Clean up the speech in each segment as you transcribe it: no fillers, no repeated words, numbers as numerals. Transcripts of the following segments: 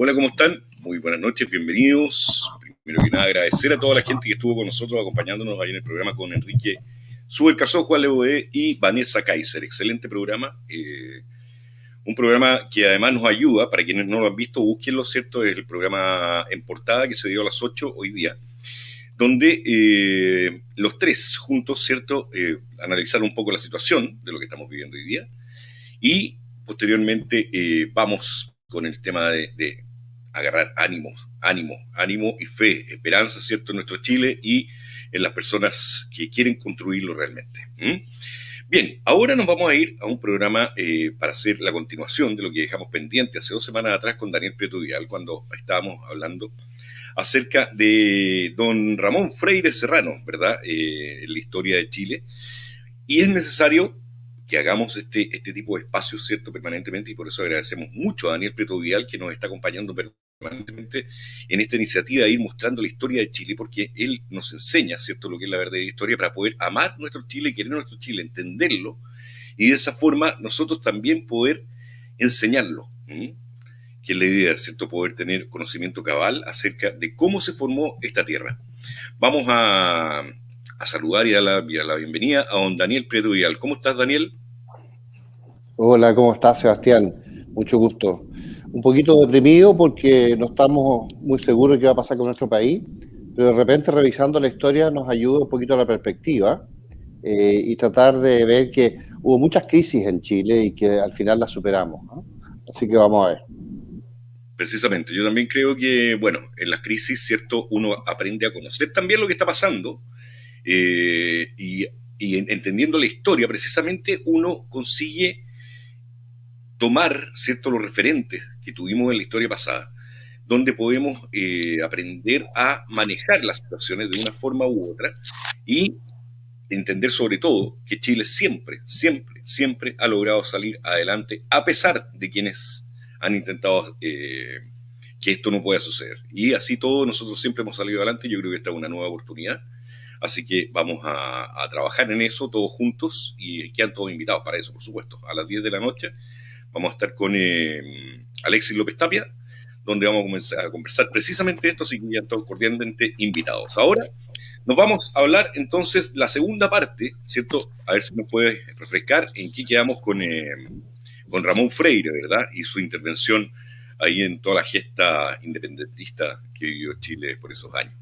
Hola, ¿cómo están? Muy buenas noches, bienvenidos. Primero que nada, agradecer a toda la gente que estuvo con nosotros acompañándonos ahí en el programa con Enrique Subercaso, Juan Leoé y Vanessa Kaiser. Excelente programa. Un programa que además nos ayuda, para quienes no lo han visto, búsquenlo, ¿cierto? Es el programa en portada que se dio a las 8 hoy día, donde los tres juntos, ¿cierto? Analizaron un poco la situación de lo que estamos viviendo hoy día y posteriormente vamos con el tema de agarrar ánimo y fe, esperanza, ¿cierto? En nuestro Chile y en las personas que quieren construirlo realmente. Bien, ahora nos vamos a ir a un programa para hacer la continuación de lo que dejamos pendiente hace 2 semanas atrás con Daniel Prieto Vidal, cuando estábamos hablando acerca de don Ramón Freire Serrano, ¿verdad? En la historia de Chile. Y es necesario que hagamos este tipo de espacios, ¿cierto? Permanentemente, y por eso agradecemos mucho a Daniel Prieto Vidal, que nos está acompañando permanentemente en esta iniciativa de ir mostrando la historia de Chile, porque él nos enseña, ¿cierto?, lo que es la verdadera historia para poder amar nuestro Chile, querer nuestro Chile, entenderlo, y de esa forma nosotros también poder enseñarlo, que es la idea, ¿cierto?, poder tener conocimiento cabal acerca de cómo se formó esta tierra. Vamos a saludar y dar la bienvenida a don Daniel Prieto Vidal. ¿Cómo estás, Daniel? Hola, ¿cómo estás, Sebastián? Mucho gusto. Un poquito deprimido porque no estamos muy seguros de qué va a pasar con nuestro país, pero de repente revisando la historia nos ayuda un poquito la perspectiva y tratar de ver que hubo muchas crisis en Chile y que al final las superamos, ¿no? Así que vamos a ver. Precisamente, yo también creo que, bueno, en las crisis, ¿cierto?, uno aprende a conocer también lo que está pasando y entendiendo la historia, precisamente uno consigue tomar, ¿cierto?, los referentes que tuvimos en la historia pasada, donde podemos aprender a manejar las situaciones de una forma u otra y entender sobre todo que Chile siempre ha logrado salir adelante a pesar de quienes han intentado que esto no pueda suceder. Y así todo, nosotros siempre hemos salido adelante. Yo creo que esta es una nueva oportunidad. Así que vamos a trabajar en eso todos juntos y quedan todos invitados para eso, por supuesto. A las 10 de la noche vamos a estar con Alexis López Tapia, donde vamos a comenzar a conversar precisamente esto, así que ya todos cordialmente invitados. Ahora nos vamos a hablar entonces la segunda parte, ¿cierto? A ver si nos puedes refrescar en qué quedamos con Ramón Freire, ¿verdad? Y su intervención ahí en toda la gesta independentista que vivió Chile por esos años.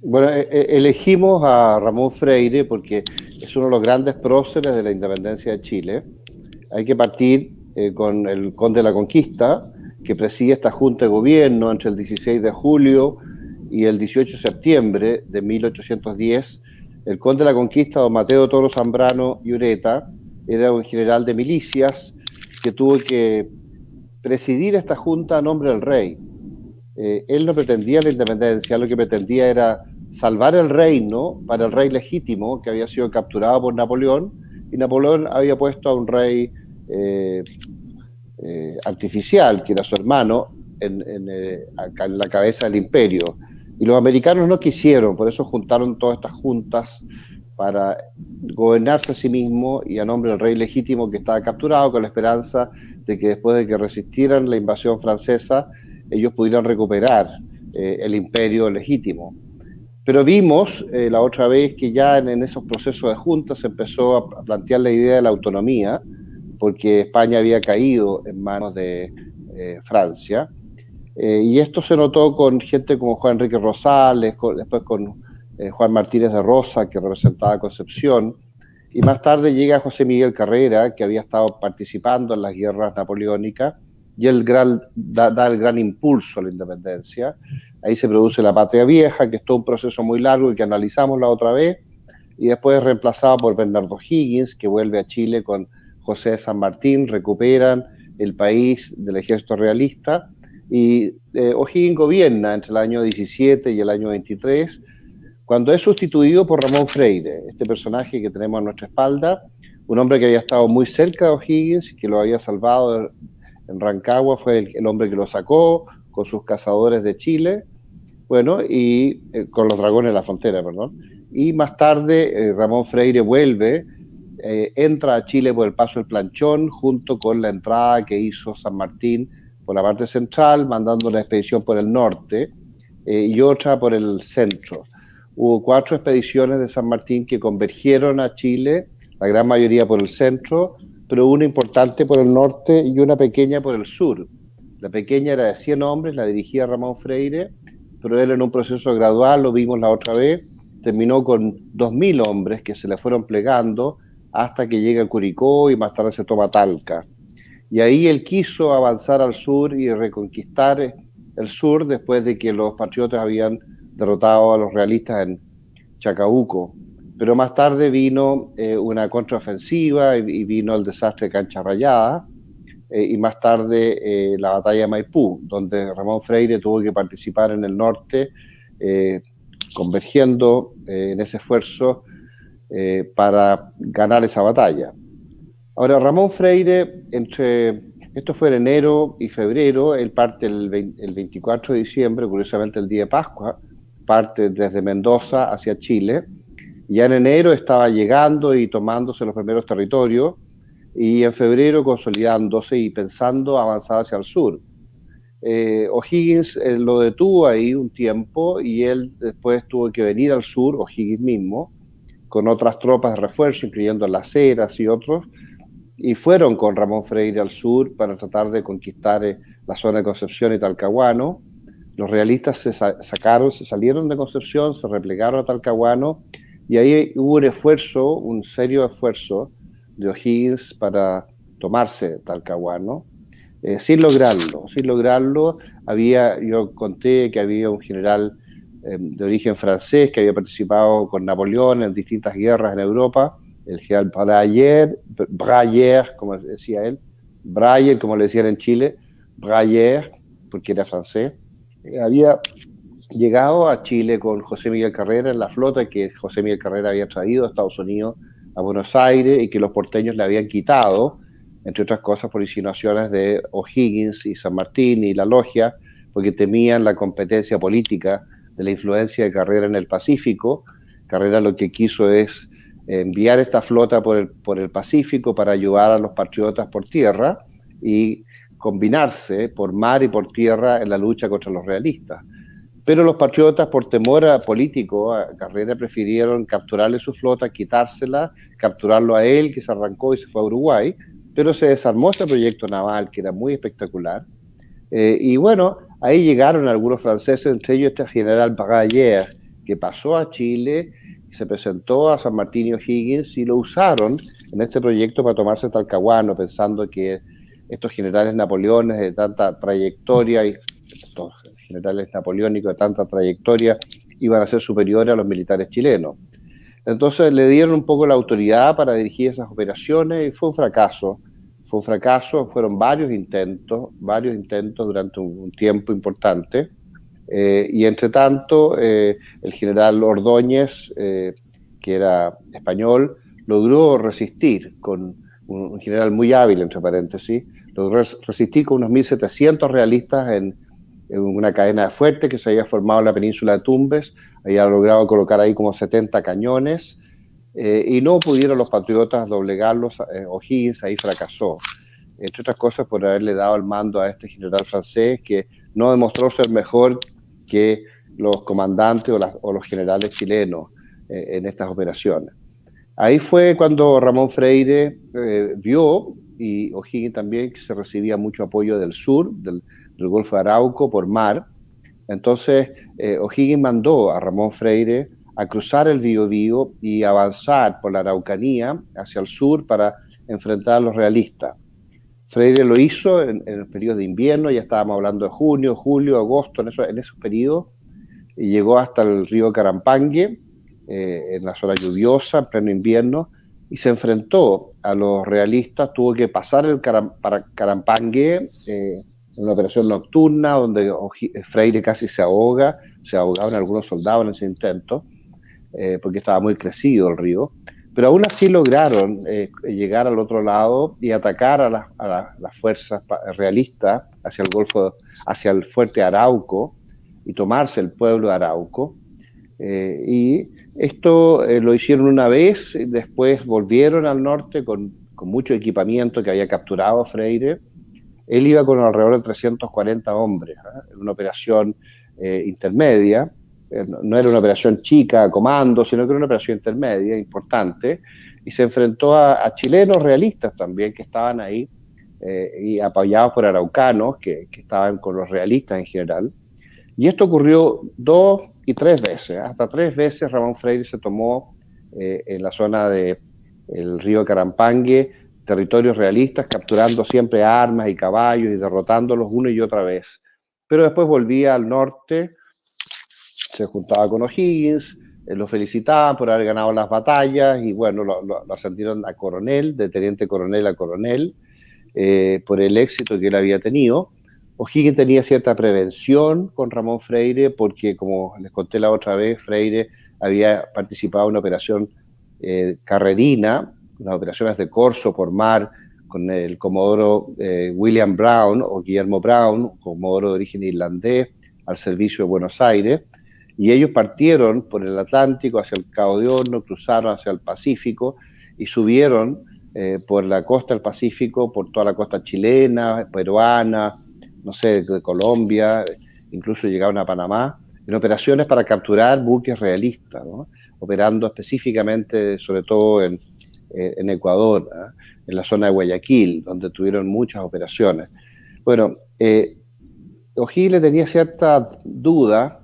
Bueno, elegimos a Ramón Freire porque es uno de los grandes próceres de la independencia de Chile. Hay que partir con el Conde de la Conquista, que preside esta junta de gobierno entre el 16 de julio y el 18 de septiembre de 1810. El Conde de la Conquista, don Mateo Toro Zambrano y Ureta, era un general de milicias que tuvo que presidir esta junta a nombre del rey. Él no pretendía la independencia, lo que pretendía era salvar el reino para el rey legítimo que había sido capturado por Napoleón, y Napoleón había puesto a un rey artificial, que era su hermano, en la cabeza del imperio. Y los americanos no quisieron, por eso juntaron todas estas juntas para gobernarse a sí mismo y a nombre del rey legítimo que estaba capturado, con la esperanza de que después de que resistieran la invasión francesa, ellos pudieran recuperar el imperio legítimo. Pero vimos la otra vez que ya en esos procesos de juntas se empezó a plantear la idea de la autonomía, porque España había caído en manos de Francia. Y esto se notó con gente como Juan Enrique Rosales, después con Juan Martínez de Rosa, que representaba a Concepción, y más tarde llega José Miguel Carrera, que había estado participando en las guerras napoleónicas, y él da el gran impulso a la independencia. Ahí se produce la Patria Vieja, que es todo un proceso muy largo y que analizamos la otra vez, y después es reemplazado por Bernardo Higgins, que vuelve a Chile con José de San Martín, recuperan el país del ejército realista, y O'Higgins gobierna entre el año 17 y el año 23, cuando es sustituido por Ramón Freire, este personaje que tenemos a nuestra espalda, un hombre que había estado muy cerca de O'Higgins, que lo había salvado en Rancagua, fue el hombre que lo sacó con sus cazadores de Chile, bueno, y con los dragones de la frontera, perdón. Y más tarde Ramón Freire vuelve, entra a Chile por el Paso del Planchón, junto con la entrada que hizo San Martín por la parte central, mandando una expedición por el norte y otra por el centro. Hubo 4 expediciones de San Martín que convergieron a Chile, la gran mayoría por el centro, pero una importante por el norte y una pequeña por el sur. La pequeña era de 100 hombres, la dirigía Ramón Freire, pero él en un proceso gradual, lo vimos la otra vez, terminó con 2.000 hombres que se le fueron plegando hasta que llega a Curicó y más tarde se toma Talca. Y ahí él quiso avanzar al sur y reconquistar el sur después de que los patriotas habían derrotado a los realistas en Chacabuco. Pero más tarde vino una contraofensiva y vino el desastre de Cancha Rayada y más tarde la batalla de Maipú, donde Ramón Freire tuvo que participar en el norte, convergiendo en ese esfuerzo para ganar esa batalla. Ahora, Ramón Freire, esto fue en enero y febrero, él parte el 24 de diciembre, curiosamente el día de Pascua, parte desde Mendoza hacia Chile. Ya en enero estaba llegando y tomándose los primeros territorios, y en febrero consolidándose y pensando avanzar hacia el sur. O'Higgins lo detuvo ahí un tiempo y él después tuvo que venir al sur, O'Higgins mismo, con otras tropas de refuerzo, incluyendo Las Heras y otros, y fueron con Ramón Freire al sur para tratar de conquistar la zona de Concepción y Talcahuano. Los realistas se salieron de Concepción, se replegaron a Talcahuano, y ahí hubo un esfuerzo, un serio esfuerzo de O'Higgins para tomarse Talcahuano, sin lograrlo. Yo conté que había un general de origen francés que había participado con Napoleón en distintas guerras en Europa, el general Brayer, como decía él, Brayer, como le decían en Chile, Brayer, porque era francés, había llegado a Chile con José Miguel Carrera en la flota que José Miguel Carrera había traído a Estados Unidos, a Buenos Aires, y que los porteños le habían quitado, entre otras cosas por insinuaciones de O'Higgins y San Martín y la Logia, porque temían la competencia política de la influencia de Carrera en el Pacífico. Carrera lo que quiso es enviar esta flota por el Pacífico para ayudar a los patriotas por tierra y combinarse por mar y por tierra en la lucha contra los realistas. Pero los patriotas, por temor a político, a Carrera prefirieron capturarle su flota, quitársela, capturarlo a él, que se arrancó y se fue a Uruguay, pero se desarmó este proyecto naval que era muy espectacular. Y bueno, ahí llegaron algunos franceses, entre ellos este general Brayer, que pasó a Chile, se presentó a San Martín y O'Higgins y lo usaron en este proyecto para tomarse Talcahuano, pensando que estos generales napoleones de tanta trayectoria y estos generales napoleónicos de tanta trayectoria iban a ser superiores a los militares chilenos. Entonces le dieron un poco la autoridad para dirigir esas operaciones y fue un fracaso. Fueron varios intentos durante un tiempo importante. Y entre tanto, el general Ordóñez, que era español, logró resistir con un general muy hábil, entre paréntesis, logró resistir con unos 1.700 realistas en una cadena de fuertes que se había formado en la península de Tumbes, había logrado colocar ahí como 70 cañones, y no pudieron los patriotas doblegarlos. O'Higgins ahí fracasó, entre otras cosas por haberle dado el mando a este general francés que no demostró ser mejor que los comandantes o los generales chilenos en estas operaciones. Ahí fue cuando Ramón Freire vio, y O'Higgins también, que se recibía mucho apoyo del sur, del Golfo de Arauco por mar. Entonces O'Higgins mandó a Ramón Freire a cruzar el Biobío y avanzar por la Araucanía hacia el sur para enfrentar a los realistas. Freire lo hizo en el periodo de invierno, ya estábamos hablando de junio, julio, agosto, en esos periodos, y llegó hasta el río Carampangue, en la zona lluviosa, en pleno invierno, y se enfrentó a los realistas. Tuvo que pasar el Carampangue en una operación nocturna donde Freire casi se ahogaban algunos soldados en ese intento, porque estaba muy crecido el río, pero aún así lograron llegar al otro lado y atacar a las fuerzas realistas hacia el fuerte Arauco y tomarse el pueblo de Arauco. Y esto lo hicieron una vez, y después volvieron al norte con mucho equipamiento que había capturado Freire, él iba con alrededor de 340 hombres, en una operación intermedia. No era una operación chica, comando, sino que era una operación intermedia, importante, y se enfrentó a chilenos realistas también que estaban ahí, y apoyados por araucanos que estaban con los realistas en general. Y esto ocurrió 2 y 3 veces, hasta 3 veces Ramón Freire se tomó en la zona del río Carampangue territorios realistas, capturando siempre armas y caballos y derrotándolos una y otra vez. Pero después volvía al norte, se juntaba con O'Higgins, lo felicitaban por haber ganado las batallas y bueno, lo ascendieron a coronel, de teniente coronel a coronel, por el éxito que él había tenido. O'Higgins tenía cierta prevención con Ramón Freire porque, como les conté la otra vez, Freire había participado en una operación carrerina, unas operaciones de corso por mar con el comodoro William Brown o Guillermo Brown, comodoro de origen irlandés, al servicio de Buenos Aires, y ellos partieron por el Atlántico hacia el Cabo de Horno, cruzaron hacia el Pacífico y subieron por la costa del Pacífico, por toda la costa chilena, peruana, no sé, de Colombia, incluso llegaron a Panamá, en operaciones para capturar buques realistas, ¿no? Operando específicamente, sobre todo en Ecuador, ¿eh? En la zona de Guayaquil, donde tuvieron muchas operaciones. Bueno, O'Higgins tenía cierta duda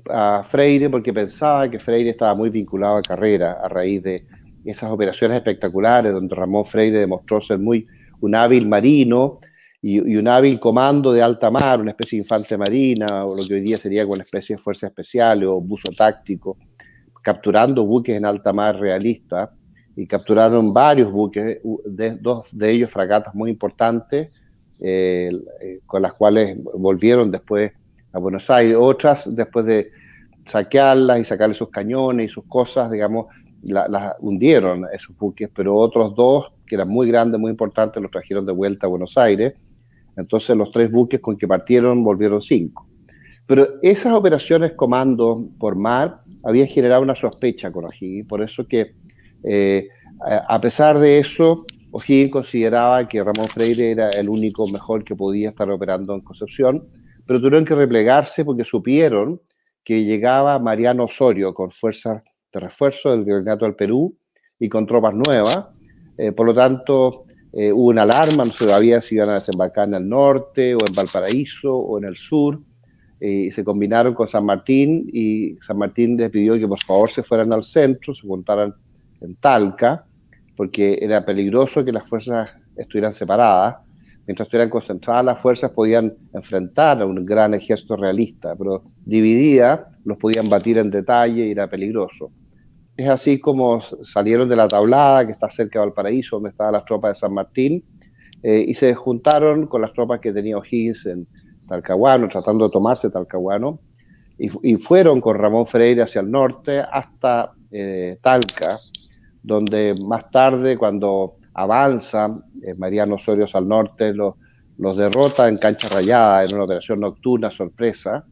a Freire porque pensaba que Freire estaba muy vinculado a Carrera a raíz de esas operaciones espectaculares donde Ramón Freire demostró ser un hábil marino y un hábil comando de alta mar, una especie de infante marina o lo que hoy día sería una especie de fuerza especial o buzo táctico, capturando buques en alta mar realistas, y capturaron varios buques, dos de ellos fragatas muy importantes, con las cuales volvieron después a Buenos Aires. Otras, después de saquearlas y sacarle sus cañones y sus cosas, digamos, las hundieron esos buques, pero otros 2, que eran muy grandes, muy importantes, los trajeron de vuelta a Buenos Aires. Entonces los 3 buques con que partieron volvieron 5. Pero esas operaciones comando por mar habían generado una sospecha con O'Higgins, por eso que a pesar de eso, O'Higgins consideraba que Ramón Freire era el único mejor que podía estar operando en Concepción, pero tuvieron que replegarse porque supieron que llegaba Mariano Osorio con fuerzas de refuerzo del Virreinato del Perú y con tropas nuevas. Por lo tanto, hubo una alarma, no se sabía si iban a desembarcar en el norte o en Valparaíso o en el sur. Se combinaron con San Martín y San Martín les pidió que por favor se fueran al centro, se juntaran en Talca, porque era peligroso que las fuerzas estuvieran separadas. Mientras estuvieran concentradas, las fuerzas podían enfrentar a un gran ejército realista, pero divididas los podían batir en detalle y era peligroso. Es así como salieron de la Tablada, que está cerca de Valparaíso, donde estaban las tropas de San Martín, y se juntaron con las tropas que tenía O'Higgins en Talcahuano, tratando de tomarse Talcahuano, y fueron con Ramón Freire hacia el norte hasta Talca, donde más tarde, cuando avanza Mariano Osorio al norte, los derrota en Cancha Rayada en una operación nocturna sorpresa,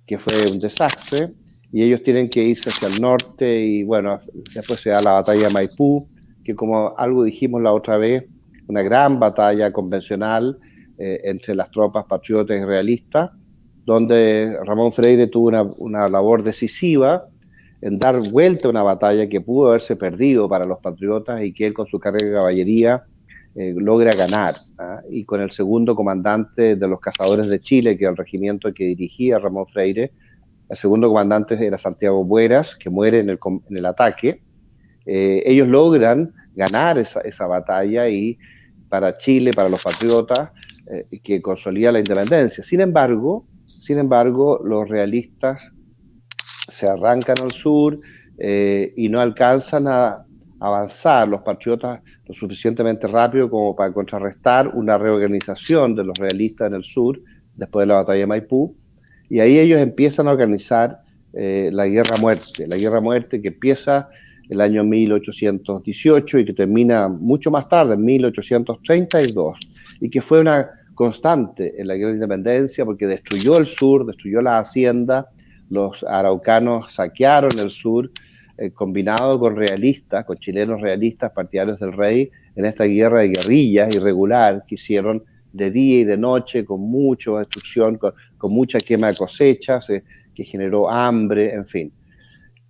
que fue un desastre, y ellos tienen que irse hacia el norte, y bueno, después se da la batalla de Maipú, que como algo dijimos la otra vez, una gran batalla convencional entre las tropas patriotas y realistas, donde Ramón Freire tuvo una labor decisiva en dar vuelta a una batalla que pudo haberse perdido para los patriotas y que él con su carga de caballería logra ganar. Y con el segundo comandante de los Cazadores de Chile, que es el regimiento que dirigía Ramón Freire, el segundo comandante era Santiago Bueras, que muere en el ataque. Ellos logran ganar esa batalla y para Chile, para los patriotas, que consolida la independencia. Sin embargo, los realistas se arrancan al sur y no alcanzan a avanzar los patriotas lo suficientemente rápido como para contrarrestar una reorganización de los realistas en el sur después de la batalla de Maipú, y ahí ellos empiezan a organizar la Guerra Muerte que empieza el año 1818 y que termina mucho más tarde, en 1832, y que fue una constante en la Guerra de Independencia porque destruyó el sur, destruyó la hacienda. Los araucanos saquearon el sur, combinado con realistas, con chilenos realistas, partidarios del rey, en esta guerra de guerrillas irregular que hicieron de día y de noche, con mucha destrucción, con mucha quema de cosechas, que generó hambre, en fin.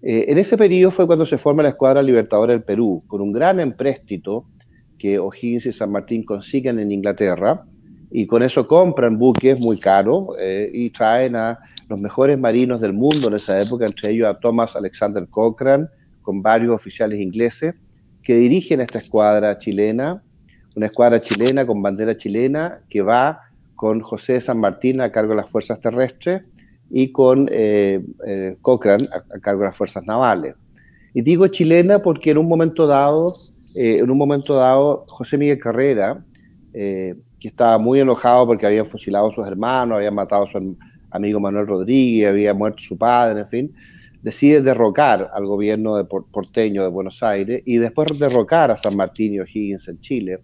En ese periodo fue cuando se forma la Escuadra Libertadora del Perú, con un gran empréstito que O'Higgins y San Martín consiguen en Inglaterra, y con eso compran buques muy caros y traen a los mejores marinos del mundo en esa época, entre ellos a Thomas Alexander Cochrane, con varios oficiales ingleses, que dirigen esta escuadra chilena, una escuadra chilena con bandera chilena, que va con José de San Martín a cargo de las fuerzas terrestres, y con Cochrane a cargo de las fuerzas navales. Y digo chilena porque en un momento dado, José Miguel Carrera, que estaba muy enojado porque habían fusilado a sus hermanos, habían matado a su amigo Manuel Rodríguez, había muerto su padre, en fin, decide derrocar al gobierno porteño de Buenos Aires y después derrocar a San Martín y O'Higgins en Chile.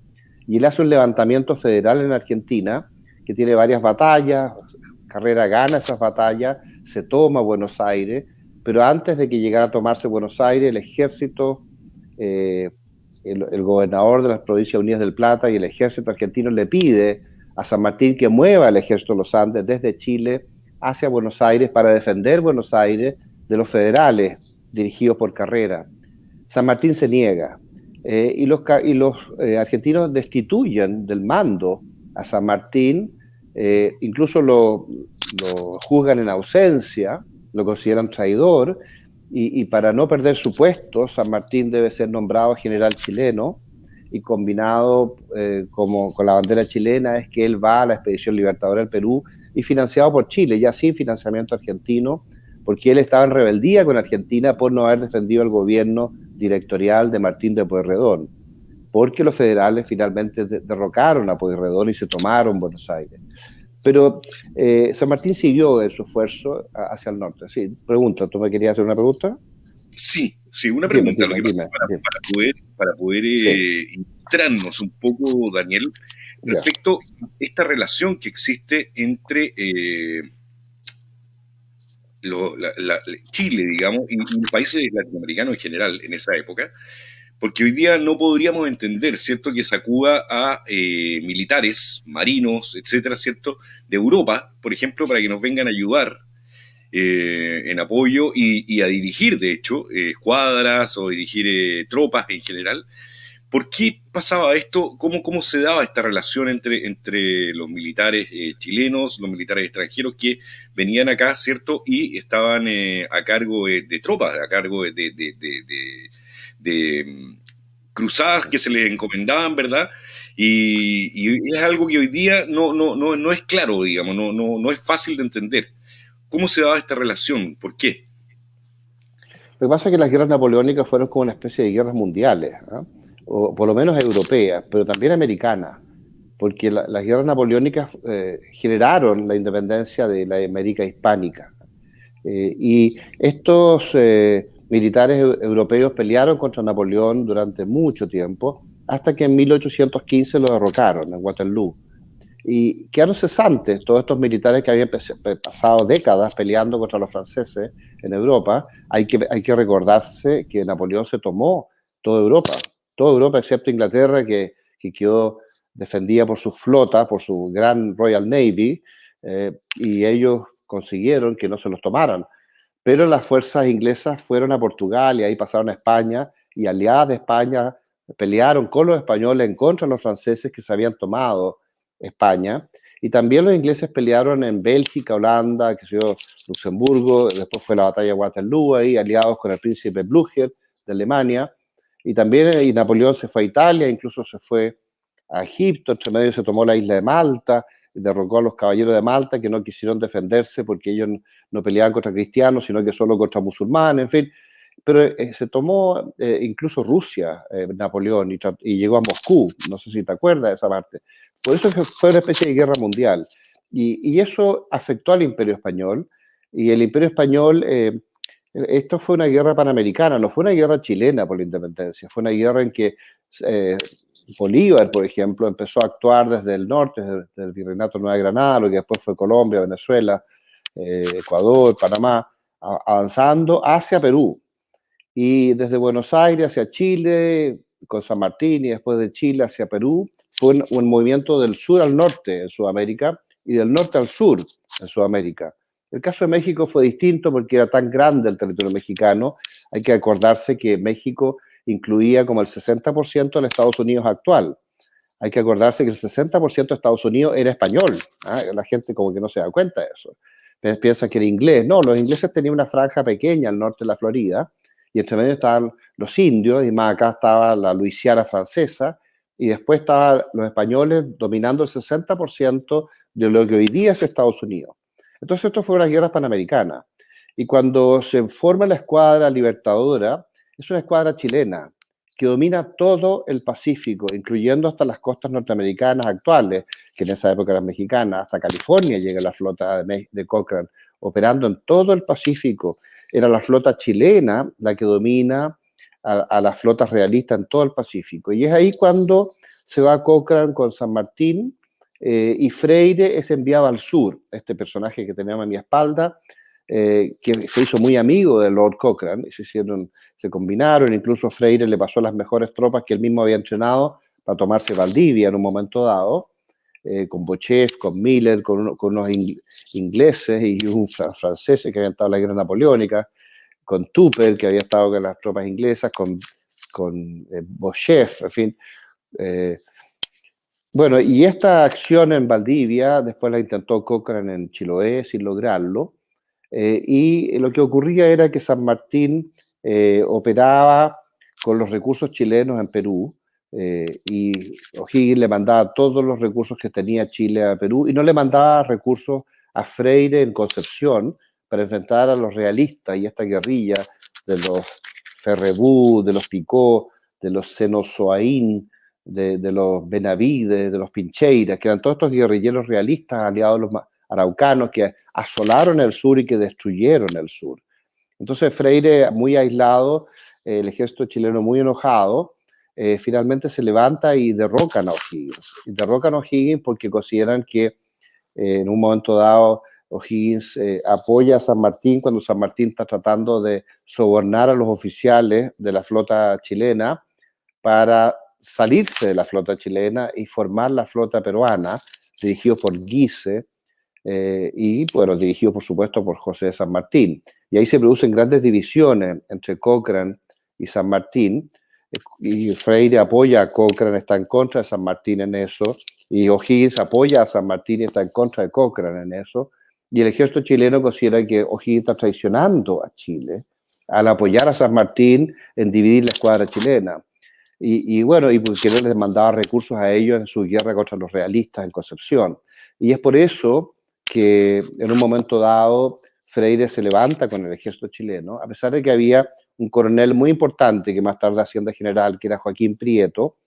Y él hace un levantamiento federal en Argentina que tiene varias batallas. Carrera gana esas batallas, se toma Buenos Aires, pero antes de que llegara a tomarse Buenos Aires, el ejército, el gobernador de las Provincias Unidas del Plata y el ejército argentino le pide a San Martín que mueva el ejército de los Andes desde Chile hacia Buenos Aires para defender Buenos Aires de los federales dirigidos por Carrera. San Martín se niega y los argentinos destituyen del mando a San Martín. Incluso lo juzgan en ausencia, lo consideran traidor, y para no perder su puesto, San Martín debe ser nombrado general chileno, y combinado con la bandera chilena es que él va a la Expedición Libertadora del Perú, y financiado por Chile, ya sin financiamiento argentino, porque él estaba en rebeldía con Argentina por no haber defendido el gobierno directorial de Martín de Pueyrredón, porque los federales finalmente derrocaron a Pueyrredón y se tomaron Buenos Aires. Pero San Martín siguió en su esfuerzo hacia el norte. Sí, pregunta, ¿tú me querías hacer una pregunta? Sí, una pregunta. Dime, Lo que pasa es que para poder sí. ilustrarnos un poco, Daniel, Yeah. respecto a esta relación que existe entre Chile, digamos, y los países latinoamericanos en general en esa época, porque hoy día no podríamos entender, ¿cierto?, que se acuda a militares, marinos, etcétera, ¿cierto?, de Europa, por ejemplo, para que nos vengan a ayudar en apoyo y a dirigir, de hecho, escuadras o dirigir tropas en general. ¿Por qué pasaba esto? ¿Cómo se daba esta relación entre los militares chilenos, los militares extranjeros que venían acá, ¿cierto? Y estaban a cargo de tropas, a cargo de cruzadas que se les encomendaban, ¿verdad? Y es algo que hoy día no es claro, digamos, no es fácil de entender. ¿Cómo se daba esta relación? ¿Por qué? Lo que pasa es que las guerras napoleónicas fueron como una especie de guerras mundiales, ¿eh? O por lo menos europeas, pero también americanas, porque las guerras napoleónicas generaron la independencia de la América hispánica. Y estos militares europeos pelearon contra Napoleón durante mucho tiempo, hasta que en 1815 lo derrocaron en Waterloo. Y quedaron cesantes todos estos militares que habían pasado décadas peleando contra los franceses en Europa. Hay que recordarse que Napoleón se tomó toda Europa excepto Inglaterra, que quedó defendida por su flota, por su gran Royal Navy, y ellos consiguieron que no se los tomaran. Pero las fuerzas inglesas fueron a Portugal y ahí pasaron a España, y aliadas de España pelearon con los españoles en contra de los franceses que se habían tomado España, y también los ingleses pelearon en Bélgica, Holanda, Luxemburgo, después fue la batalla de Waterloo, ahí aliados con el príncipe Blücher de Alemania, y también y Napoleón se fue a Italia, incluso se fue a Egipto, entre medio se tomó la isla de Malta, y derrocó a los caballeros de Malta que no quisieron defenderse porque ellos no peleaban contra cristianos, sino que solo contra musulmanes, en fin. Pero se tomó incluso Rusia, Napoleón, y llegó a Moscú, no sé si te acuerdas de esa parte. Por eso fue una especie de guerra mundial. Y eso afectó al Imperio Español, y el Imperio Español, esto fue una guerra panamericana, no fue una guerra chilena por la independencia, fue una guerra en que Bolívar, por ejemplo, empezó a actuar desde el norte, desde el Virreinato de Nueva Granada, lo que después fue Colombia, Venezuela, Ecuador, Panamá, avanzando hacia Perú. Y desde Buenos Aires hacia Chile, con San Martín, y después de Chile hacia Perú, fue un movimiento del sur al norte en Sudamérica y del norte al sur en Sudamérica. El caso de México fue distinto porque era tan grande el territorio mexicano. Hay que acordarse que México incluía como el 60% del Estados Unidos actual. Hay que acordarse que el 60% de Estados Unidos era español. La gente como que no se da cuenta de eso. Piensa que era inglés. No, los ingleses tenían una franja pequeña al norte de la Florida y entre medio estaban los indios y más acá estaba la Luisiana francesa y después estaban los españoles dominando el 60% de lo que hoy día es Estados Unidos. Entonces esto fue una guerra panamericana. Y cuando se forma la escuadra libertadora, es una escuadra chilena que domina todo el Pacífico, incluyendo hasta las costas norteamericanas actuales, que en esa época eran mexicanas, hasta California llega la flota de Cochrane, operando en todo el Pacífico. Era la flota chilena la que domina a las flotas realistas en todo el Pacífico. Y es ahí cuando se va Cochrane con San Martín y Freire es enviado al sur, este personaje que tenemos a mi espalda, que se hizo muy amigo de Lord Cochrane, se combinaron, incluso Freire le pasó las mejores tropas que él mismo había entrenado para tomarse Valdivia en un momento dado, con Bochef, con Miller, con unos ingleses y un francés que había estado en la guerra napoleónica, con Tupper, que había estado con las tropas inglesas, con Bochef, en fin. Bueno, y esta acción en Valdivia, después la intentó Cochrane en Chiloé sin lograrlo, y lo que ocurría era que San Martín operaba con los recursos chilenos en Perú, y O'Higgins le mandaba todos los recursos que tenía Chile a Perú y no le mandaba recursos a Freire en Concepción para enfrentar a los realistas y esta guerrilla de los Ferrebú, de los Picó, de los Senosoaín, de los Benavides, de los Pincheiras, que eran todos estos guerrilleros realistas aliados a los araucanos que asolaron el sur y que destruyeron el sur. Entonces Freire, muy aislado, el ejército chileno muy enojado, finalmente se levanta y derrocan a O'Higgins. Y derrocan a O'Higgins porque consideran que en un momento dado O'Higgins apoya a San Martín cuando San Martín está tratando de sobornar a los oficiales de la flota chilena para salirse de la flota chilena y formar la flota peruana, dirigido por Guise, y bueno, dirigido por supuesto por José de San Martín. Y ahí se producen grandes divisiones entre Cochrane y San Martín, y Freire apoya a Cochrane, está en contra de San Martín en eso, y O'Higgins apoya a San Martín y está en contra de Cochrane en eso, y el ejército chileno considera que O'Higgins está traicionando a Chile al apoyar a San Martín en dividir la escuadra chilena. Y bueno, y porque no les mandaba recursos a ellos en su guerra contra los realistas en Concepción. Y es por eso que en un momento dado Freire se levanta con el ejército chileno, a pesar de que había un coronel muy importante que más tarde asciende a general, que era Joaquín Prieto,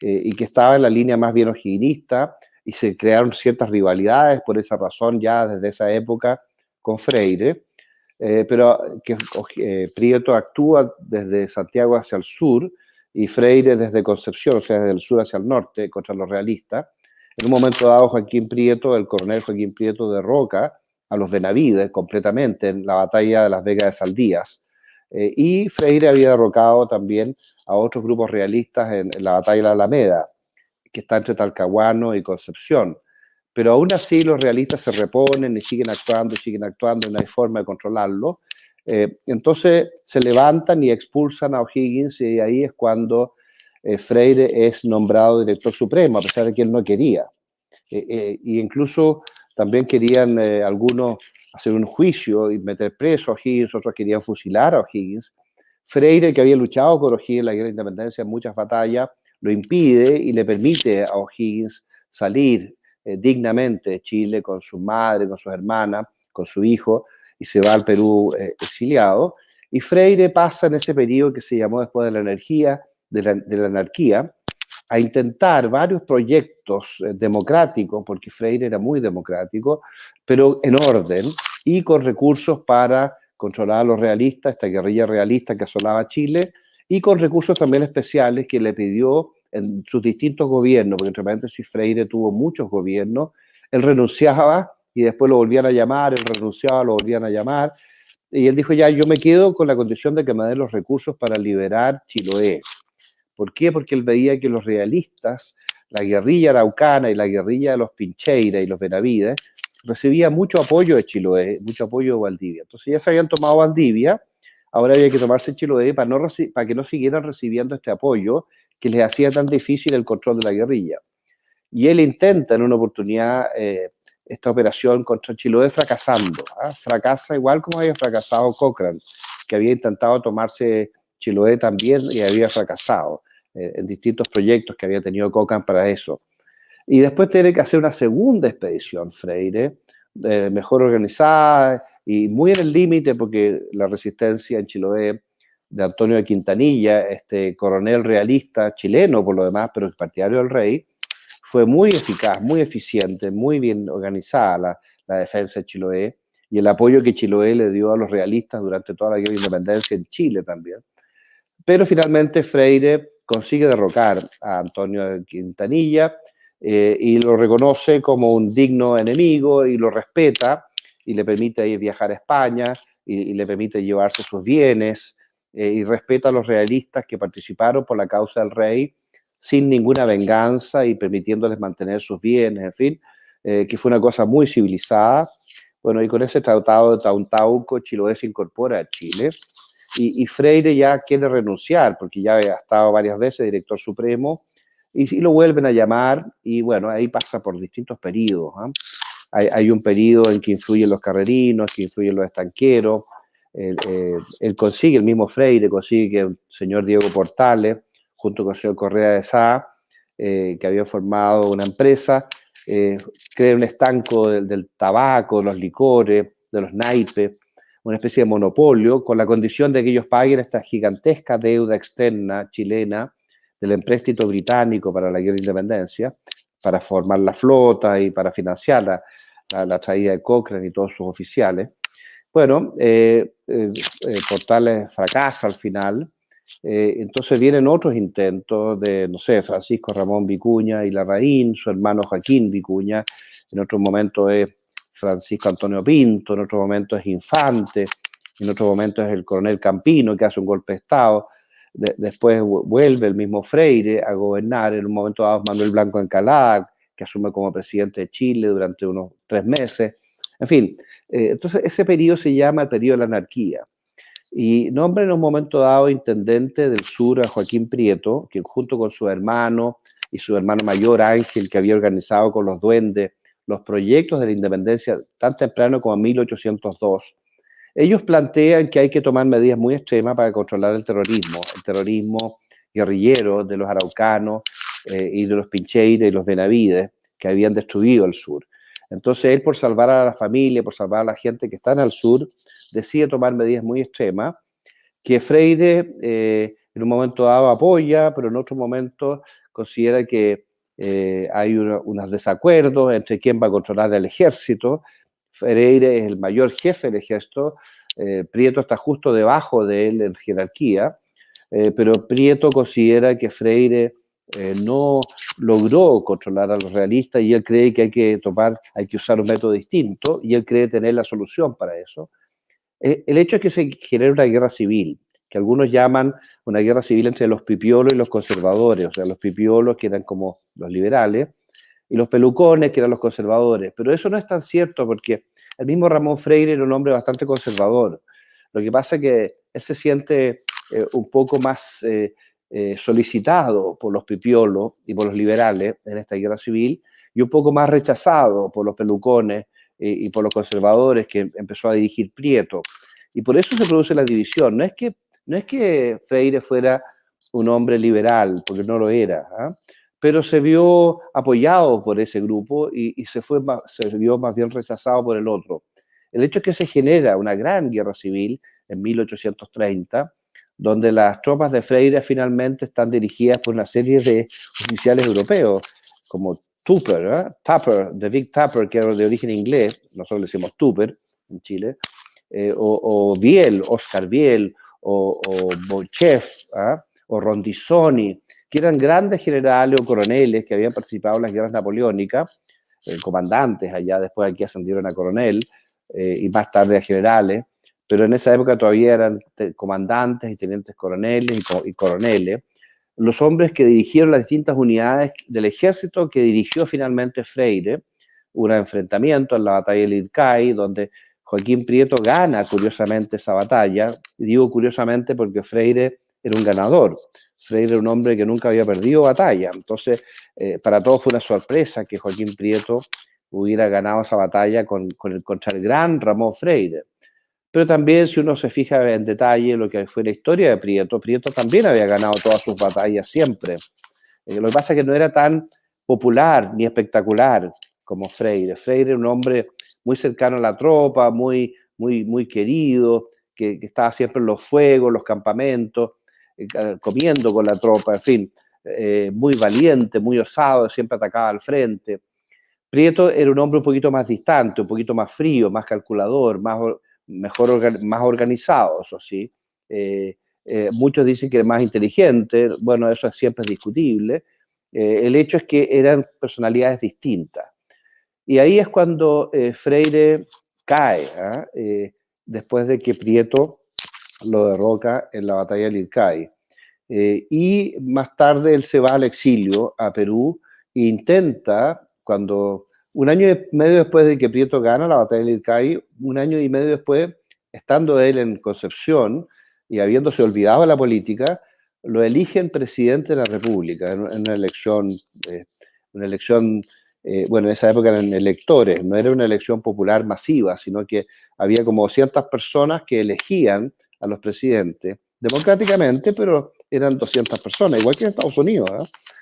y que estaba en la línea más bien o'higginista, y se crearon ciertas rivalidades por esa razón ya desde esa época con Freire, pero que Prieto actúa desde Santiago hacia el sur, y Freire desde Concepción, o sea, desde el sur hacia el norte, contra los realistas. En un momento dado, Joaquín Prieto, el coronel Joaquín Prieto, derroca a los Benavides completamente en la batalla de las Vegas de Saldías. Y Freire había derrocado también a otros grupos realistas en la batalla de la Alameda, que está entre Talcahuano y Concepción. Pero aún así los realistas se reponen y siguen actuando y no hay forma de controlarlo. Entonces se levantan y expulsan a O'Higgins y ahí es cuando Freire es nombrado director supremo, a pesar de que él no quería. Y incluso también querían algunos hacer un juicio y meter preso a O'Higgins, otros querían fusilar a O'Higgins. Freire, que había luchado con O'Higgins en la guerra de independencia en muchas batallas, lo impide y le permite a O'Higgins salir dignamente de Chile con su madre, con sus hermanas, con su hijo, y se va al Perú exiliado. Y Freire pasa en ese periodo que se llamó después de la anarquía, a intentar varios proyectos democráticos, porque Freire era muy democrático, pero en orden y con recursos para controlar a los realistas, esta guerrilla realista que asolaba Chile, y con recursos también especiales que le pidió en sus distintos gobiernos, porque entre paréntesis Freire tuvo muchos gobiernos, él renunciaba y después lo volvían a llamar, él renunciaba, lo volvían a llamar, y él dijo, ya, yo me quedo con la condición de que me den los recursos para liberar Chiloé. ¿Por qué? Porque él veía que los realistas la guerrilla araucana y la guerrilla de los Pincheira y los Benavides recibía mucho apoyo de Chiloé, mucho apoyo de Valdivia. Entonces ya se habían tomado Valdivia, ahora había que tomarse Chiloé para que no siguieran recibiendo este apoyo que les hacía tan difícil el control de la guerrilla. Y él intenta en una oportunidad esta operación contra Chiloé fracasando. Fracasa igual como había fracasado Cochrane, que había intentado tomarse Chiloé también y había fracasado en distintos proyectos que había tenido Cochrane para eso. Y después tiene que hacer una segunda expedición, Freire, mejor organizada y muy en el límite, porque la resistencia en Chiloé de Antonio de Quintanilla, este coronel realista chileno por lo demás, pero partidario del rey, fue muy eficaz, muy eficiente, muy bien organizada la defensa de Chiloé y el apoyo que Chiloé le dio a los realistas durante toda la guerra de independencia en Chile también. Pero finalmente Freire consigue derrocar a Antonio de Quintanilla y lo reconoce como un digno enemigo y lo respeta y le permite viajar a España y le permite llevarse sus bienes y respeta a los realistas que participaron por la causa del rey sin ninguna venganza y permitiéndoles mantener sus bienes, en fin, que fue una cosa muy civilizada. Bueno, y con ese tratado de Tahuntauco, Chiloé se incorpora a Chile y Freire ya quiere renunciar porque ya había estado varias veces director supremo y lo vuelven a llamar y bueno, ahí pasa por distintos periodos. Hay un periodo en que influyen los carrerinos, que influyen los estanqueros. Él consigue, el mismo Freire consigue que el señor Diego Portales, junto con el señor Correa de Sá, que había formado una empresa, crea un estanco del tabaco, de los licores, de los naipes, una especie de monopolio, con la condición de que ellos paguen esta gigantesca deuda externa chilena del empréstito británico para la guerra de independencia, para formar la flota y para financiar la traída de Cochrane y todos sus oficiales. Bueno, Portales fracasa al final, entonces vienen otros intentos de, no sé, Francisco Ramón Vicuña y Larraín, su hermano Joaquín Vicuña, en otro momento es Francisco Antonio Pinto, en otro momento es Infante, en otro momento es el coronel Campino que hace un golpe de Estado, después vuelve el mismo Freire a gobernar, en un momento dado Manuel Blanco Encalada, que asume como presidente de Chile durante unos 3 meses, en fin, entonces ese periodo se llama el periodo de la anarquía. Y nombra en un momento dado intendente del sur a Joaquín Prieto, que junto con su hermano y su hermano mayor Ángel, que había organizado con los duendes los proyectos de la independencia tan temprano como en 1802, ellos plantean que hay que tomar medidas muy extremas para controlar el terrorismo guerrillero de los araucanos y de los Pincheira y los Benavides, que habían destruido el sur. Entonces él, por salvar a la familia, por salvar a la gente que está en el sur, decide tomar medidas muy extremas, que Freire en un momento dado apoya, pero en otro momento considera que hay unos desacuerdos entre quién va a controlar el ejército. Freire es el mayor jefe del ejército, Prieto está justo debajo de él en jerarquía, pero Prieto considera que Freire no logró controlar a los realistas y él cree que hay que usar un método distinto y él cree tener la solución para eso. El hecho es que se genera una guerra civil, que algunos llaman una guerra civil entre los pipiolos y los conservadores, o sea, los pipiolos que eran como los liberales y los pelucones que eran los conservadores. Pero eso no es tan cierto porque el mismo Ramón Freire era un hombre bastante conservador. Lo que pasa es que él se siente un poco más solicitado por los pipiolos y por los liberales en esta guerra civil y un poco más rechazado por los pelucones y por los conservadores que empezó a dirigir Prieto. Y por eso se produce la división. No es que Freire fuera un hombre liberal, porque no lo era, pero se vio apoyado por ese grupo y se vio más bien rechazado por el otro. El hecho es que se genera una gran guerra civil en 1830, donde las tropas de Freire finalmente están dirigidas por una serie de oficiales europeos, como Tupper, David Tupper, que era de origen inglés, nosotros le decimos Tupper en Chile, o Viel, Oscar Viel, o Bochev, o Rondizoni, que eran grandes generales o coroneles que habían participado en las guerras napoleónicas, comandantes allá, después aquí ascendieron a coronel y más tarde a generales, pero en esa época todavía eran comandantes y tenientes coroneles y coroneles, los hombres que dirigieron las distintas unidades del ejército que dirigió finalmente Freire, un enfrentamiento en la batalla del Ircay, donde Joaquín Prieto gana curiosamente esa batalla. Digo curiosamente porque Freire era un ganador. Freire era un hombre que nunca había perdido batalla. Entonces, para todos fue una sorpresa que Joaquín Prieto hubiera ganado esa batalla contra el gran Ramón Freire. Pero también, si uno se fija en detalle lo que fue la historia de Prieto, Prieto también había ganado todas sus batallas siempre. Lo que pasa es que no era tan popular ni espectacular como Freire. Freire era un hombre muy cercano a la tropa, muy querido, que estaba siempre en los fuegos, los campamentos, comiendo con la tropa, en fin, muy valiente, muy osado, siempre atacaba al frente. Prieto era un hombre un poquito más distante, un poquito más frío, más calculador, más organizado, eso sí. Muchos dicen que era más inteligente, bueno, eso siempre es discutible. El hecho es que eran personalidades distintas. Y ahí es cuando Freire cae, después de que Prieto lo derroca en la batalla del Ircay. Y más tarde él se va al exilio a Perú e intenta, cuando un año y medio después de que Prieto gana la batalla del Ircay, un año y medio después, estando él en Concepción y habiéndose olvidado de la política, lo eligen presidente de la República en una elección, bueno, en esa época eran electores, no era una elección popular masiva, sino que había como ciertas personas que elegían a los presidentes democráticamente, pero eran 200 personas, igual que en Estados Unidos.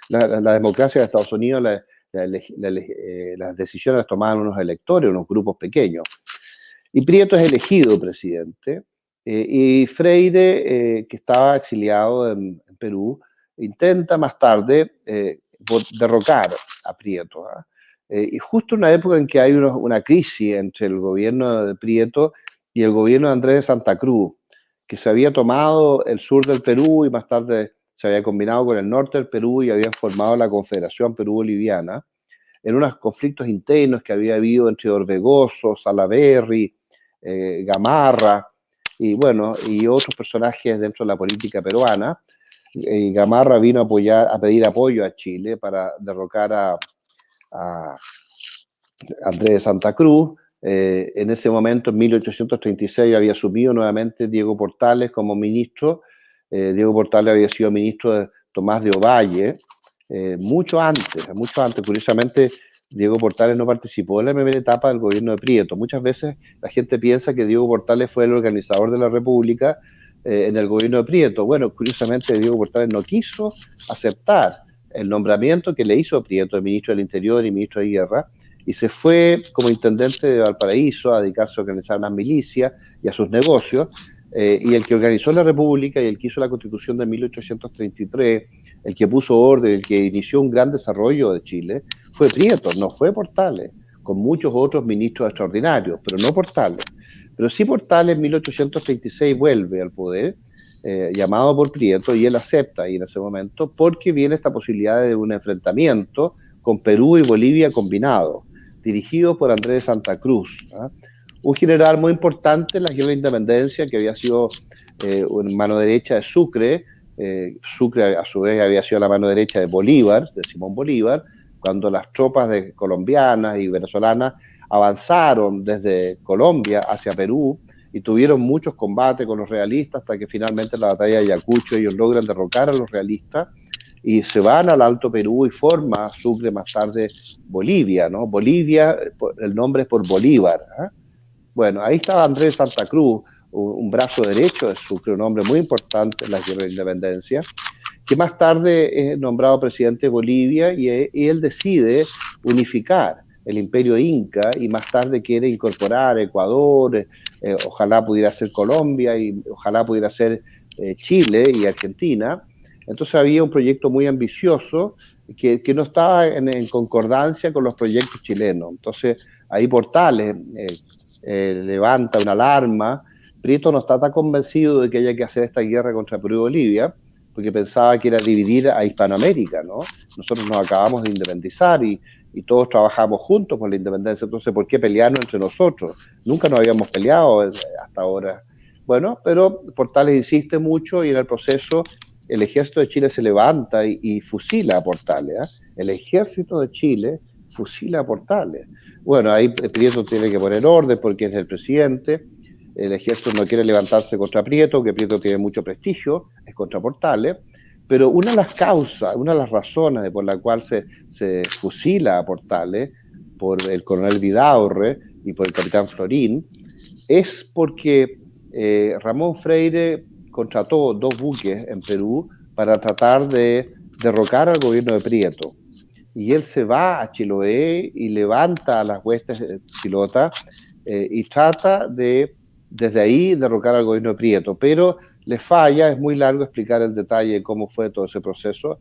La democracia de Estados Unidos, las decisiones las tomaban unos electores, unos grupos pequeños. Y Prieto es elegido presidente, y Freire, que estaba exiliado en Perú, intenta más tarde derrocar a Prieto. Y justo en una época en que hay una crisis entre el gobierno de Prieto y el gobierno de Andrés de Santa Cruz, que se había tomado el sur del Perú y más tarde se había combinado con el norte del Perú y habían formado la Confederación Perú-Boliviana, en unos conflictos internos que había habido entre Orbegoso, Salaverry, Gamarra y bueno, y otros personajes dentro de la política peruana. Gamarra vino a pedir apoyo a Chile para derrocar a Andrés de Santa Cruz. En ese momento, en 1836, había asumido nuevamente Diego Portales como ministro. Diego Portales había sido ministro de Tomás de Ovalle mucho antes. Curiosamente, Diego Portales no participó en la primera etapa del gobierno de Prieto. Muchas veces la gente piensa que Diego Portales fue el organizador de la República en el gobierno de Prieto. Bueno, curiosamente, Diego Portales no quiso aceptar el nombramiento que le hizo Prieto, el ministro del Interior y ministro de Guerra, y se fue como intendente de Valparaíso a dedicarse a organizar unas milicias y a sus negocios, y el que organizó la República y el que hizo la Constitución de 1833, el que puso orden, el que inició un gran desarrollo de Chile, fue Prieto, no fue Portales, con muchos otros ministros extraordinarios, pero no Portales. Pero sí Portales en 1836 vuelve al poder, llamado por Prieto, y él acepta ahí en ese momento, porque viene esta posibilidad de un enfrentamiento con Perú y Bolivia combinado, dirigido por Andrés de Santa Cruz, un general muy importante en la guerra de independencia, que había sido una mano derecha de Sucre. Sucre a su vez había sido la mano derecha de Bolívar, de Simón Bolívar, cuando las tropas colombianas y venezolanas avanzaron desde Colombia hacia Perú y tuvieron muchos combates con los realistas hasta que finalmente en la batalla de Ayacucho ellos logran derrocar a los realistas y se van al Alto Perú y forma Sucre más tarde Bolivia, ¿no? Bolivia, el nombre es por Bolívar. Bueno, ahí estaba Andrés Santa Cruz, un brazo derecho de Sucre, un hombre muy importante en la guerra de independencia, que más tarde es nombrado presidente de Bolivia y él decide unificar el imperio inca y más tarde quiere incorporar Ecuador, ojalá pudiera ser Colombia y ojalá pudiera ser Chile y Argentina. Entonces había un proyecto muy ambicioso que no estaba en concordancia con los proyectos chilenos. Entonces ahí Portales levanta una alarma. Prieto no está tan convencido de que haya que hacer esta guerra contra Perú y Bolivia, porque pensaba que era dividir a Hispanoamérica, ¿no? Nosotros nos acabamos de independizar y todos trabajamos juntos por la independencia, entonces ¿por qué pelearnos entre nosotros? Nunca nos habíamos peleado hasta ahora. Bueno, pero Portales insiste mucho y en el proceso el ejército de Chile se levanta y fusila a Portales. El ejército de Chile fusila a Portales. Bueno, ahí Prieto tiene que poner orden porque es el presidente. El ejército no quiere levantarse contra Prieto, que Prieto tiene mucho prestigio, es contra Portales. Pero una de las causas, una de las razones por la cual se fusila a Portales por el coronel Vidaurre y por el capitán Florín es porque Ramón Freire contrató 2 buques en Perú para tratar de derrocar al gobierno de Prieto. Y él se va a Chiloé y levanta a las huestes chilotas y trata de, desde ahí, derrocar al gobierno de Prieto. Pero le falla, es muy largo explicar el detalle de cómo fue todo ese proceso,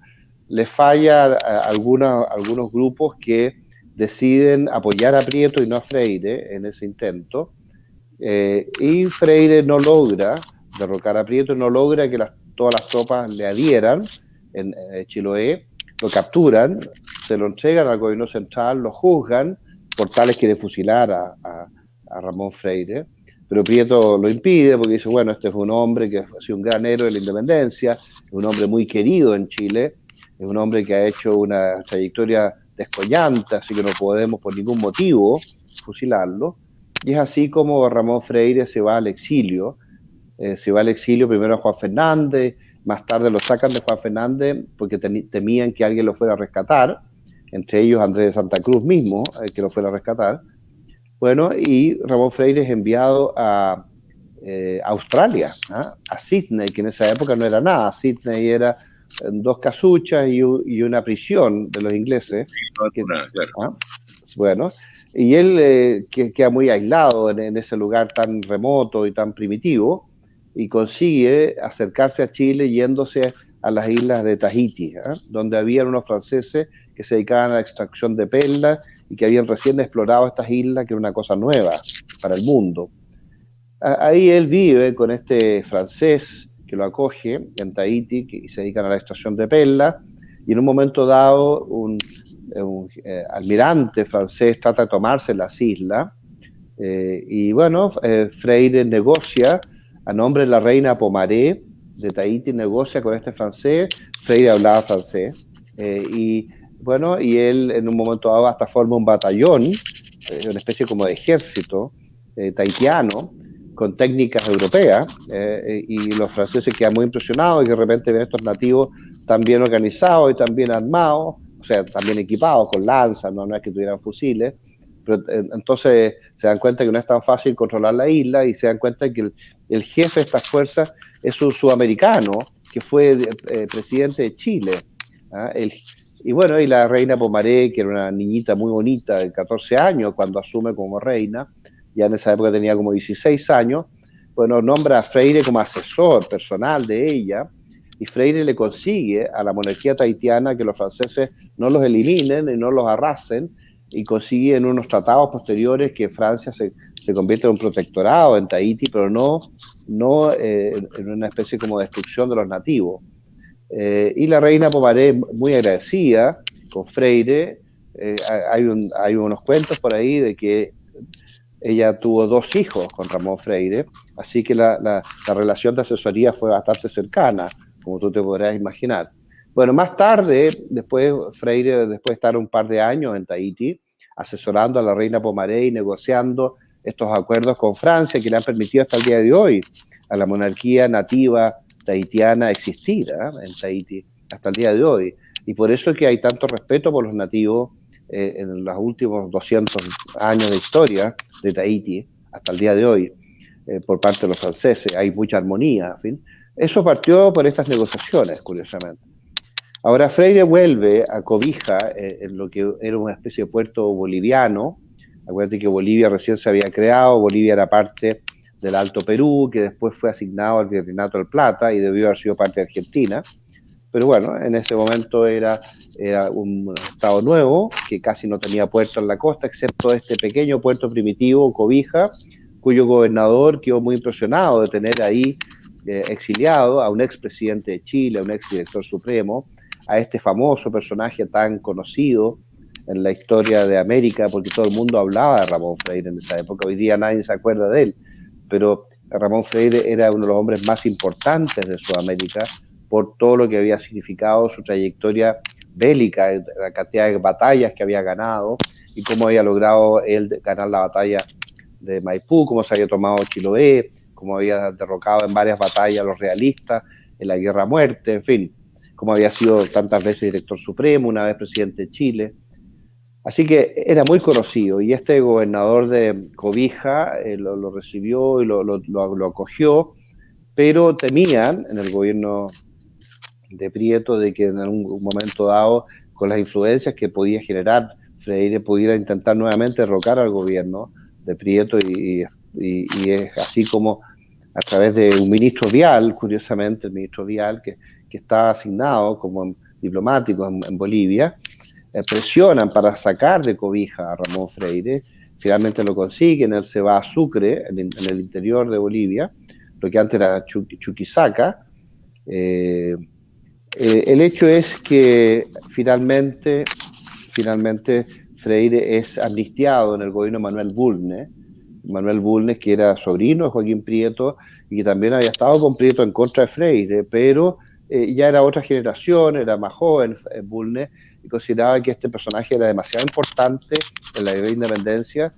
le falla a algunos grupos que deciden apoyar a Prieto y no a Freire en ese intento. Y Freire no logra derrocar a Prieto, no logra que todas las tropas le adhieran en Chiloé, lo capturan, se lo entregan al gobierno central, lo juzgan, Portales quiere fusilar a Ramón Freire, pero Prieto lo impide porque dice, bueno, este es un hombre que ha sido un gran héroe de la independencia, es un hombre muy querido en Chile, es un hombre que ha hecho una trayectoria descollante, así que no podemos por ningún motivo fusilarlo. Y es así como Ramón Freire se va al exilio. Se va al exilio primero a Juan Fernández, más tarde lo sacan de Juan Fernández porque temían que alguien lo fuera a rescatar, entre ellos Andrés de Santa Cruz mismo, que lo fuera a rescatar. Bueno, y Ramón Freire es enviado a Australia, a Sydney, que en esa época no era nada. Sydney era 2 casuchas y una prisión de los ingleses. Claro. Bueno, y él queda muy aislado en ese lugar tan remoto y tan primitivo y consigue acercarse a Chile yéndose a las islas de Tahití, donde habían unos franceses que se dedicaban a la extracción de perlas y que habían recién explorado estas islas, que era una cosa nueva para el mundo. Ahí él vive con este francés que lo acoge en Tahití y se dedican a la extracción de perlas, y en un momento dado un almirante francés trata de tomarse las islas y bueno, Freire negocia a nombre de la reina Pomaré de Tahití, negocia con este francés. Freire hablaba francés y bueno, y él en un momento dado hasta forma un batallón, una especie como de ejército tahitiano con técnicas europeas y los franceses quedan muy impresionados y que de repente ven estos nativos tan bien organizados y tan bien armados, o sea, también equipados con lanzas, no es que tuvieran fusiles, pero entonces se dan cuenta que no es tan fácil controlar la isla y se dan cuenta que el jefe de estas fuerzas es un sudamericano que fue presidente de Chile. Y bueno, y la reina Pomaré, que era una niñita muy bonita de 14 años cuando asume como reina, ya en esa época tenía como 16 años, bueno, nombra a Freire como asesor personal de ella, y Freire le consigue a la monarquía tahitiana que los franceses no los eliminen y no los arrasen, y consigue en unos tratados posteriores que Francia se convierta en un protectorado en Tahití, pero no en una especie como de destrucción de los nativos. Y la reina Pomaré, muy agradecida con Freire, hay unos cuentos por ahí de que ella tuvo 2 hijos con Ramón Freire, así que la relación de asesoría fue bastante cercana, como tú te podrás imaginar. Bueno, más tarde, Freire, después de estar un par de años en Tahití, asesorando a la reina Pomaré y negociando estos acuerdos con Francia que le han permitido hasta el día de hoy a la monarquía nativa tahitiana existir en Tahití, hasta el día de hoy. Y por eso es que hay tanto respeto por los nativos en los últimos 200 años de historia de Tahití, hasta el día de hoy, por parte de los franceses. Hay mucha armonía, en fin. Eso partió por estas negociaciones, curiosamente. Ahora Freire vuelve a Cobija, en lo que era una especie de puerto boliviano. Acuérdate que Bolivia recién se había creado, Bolivia era parte del Alto Perú, que después fue asignado al Virreinato del Plata y debió haber sido parte de Argentina. Pero bueno, en ese momento era un estado nuevo, que casi no tenía puerto en la costa, excepto este pequeño puerto primitivo, Cobija, cuyo gobernador quedó muy impresionado de tener ahí exiliado a un expresidente de Chile, a un exdirector supremo, a este famoso personaje tan conocido en la historia de América, porque todo el mundo hablaba de Ramón Freire en esa época. Hoy día nadie se acuerda de él, pero Ramón Freire era uno de los hombres más importantes de Sudamérica, por todo lo que había significado su trayectoria bélica, la cantidad de batallas que había ganado y cómo había logrado él ganar la batalla de Maipú, cómo se había tomado Chiloé, cómo había derrocado en varias batallas a los realistas en la Guerra a Muerte, en fin, cómo había sido tantas veces director supremo, una vez presidente de Chile. Así que era muy conocido y este gobernador de Cobija lo recibió y lo acogió, pero temían en el gobierno de Prieto de que en algún momento dado, con las influencias que podía generar Freire, pudiera intentar nuevamente derrocar al gobierno de Prieto y es así como a través de un ministro vial, curiosamente el ministro vial que está asignado como diplomático en Bolivia, presionan para sacar de Cobija a Ramón Freire, finalmente lo consiguen, él se va a Sucre, en el interior de Bolivia, lo que antes era Chuquisaca. El hecho es que finalmente Freire es amnistiado en el gobierno de Manuel Bulnes, que era sobrino de Joaquín Prieto y que también había estado con Prieto en contra de Freire, pero ya era otra generación, era más joven Bulnes, y consideraba que este personaje era demasiado importante en la guerra de independencia,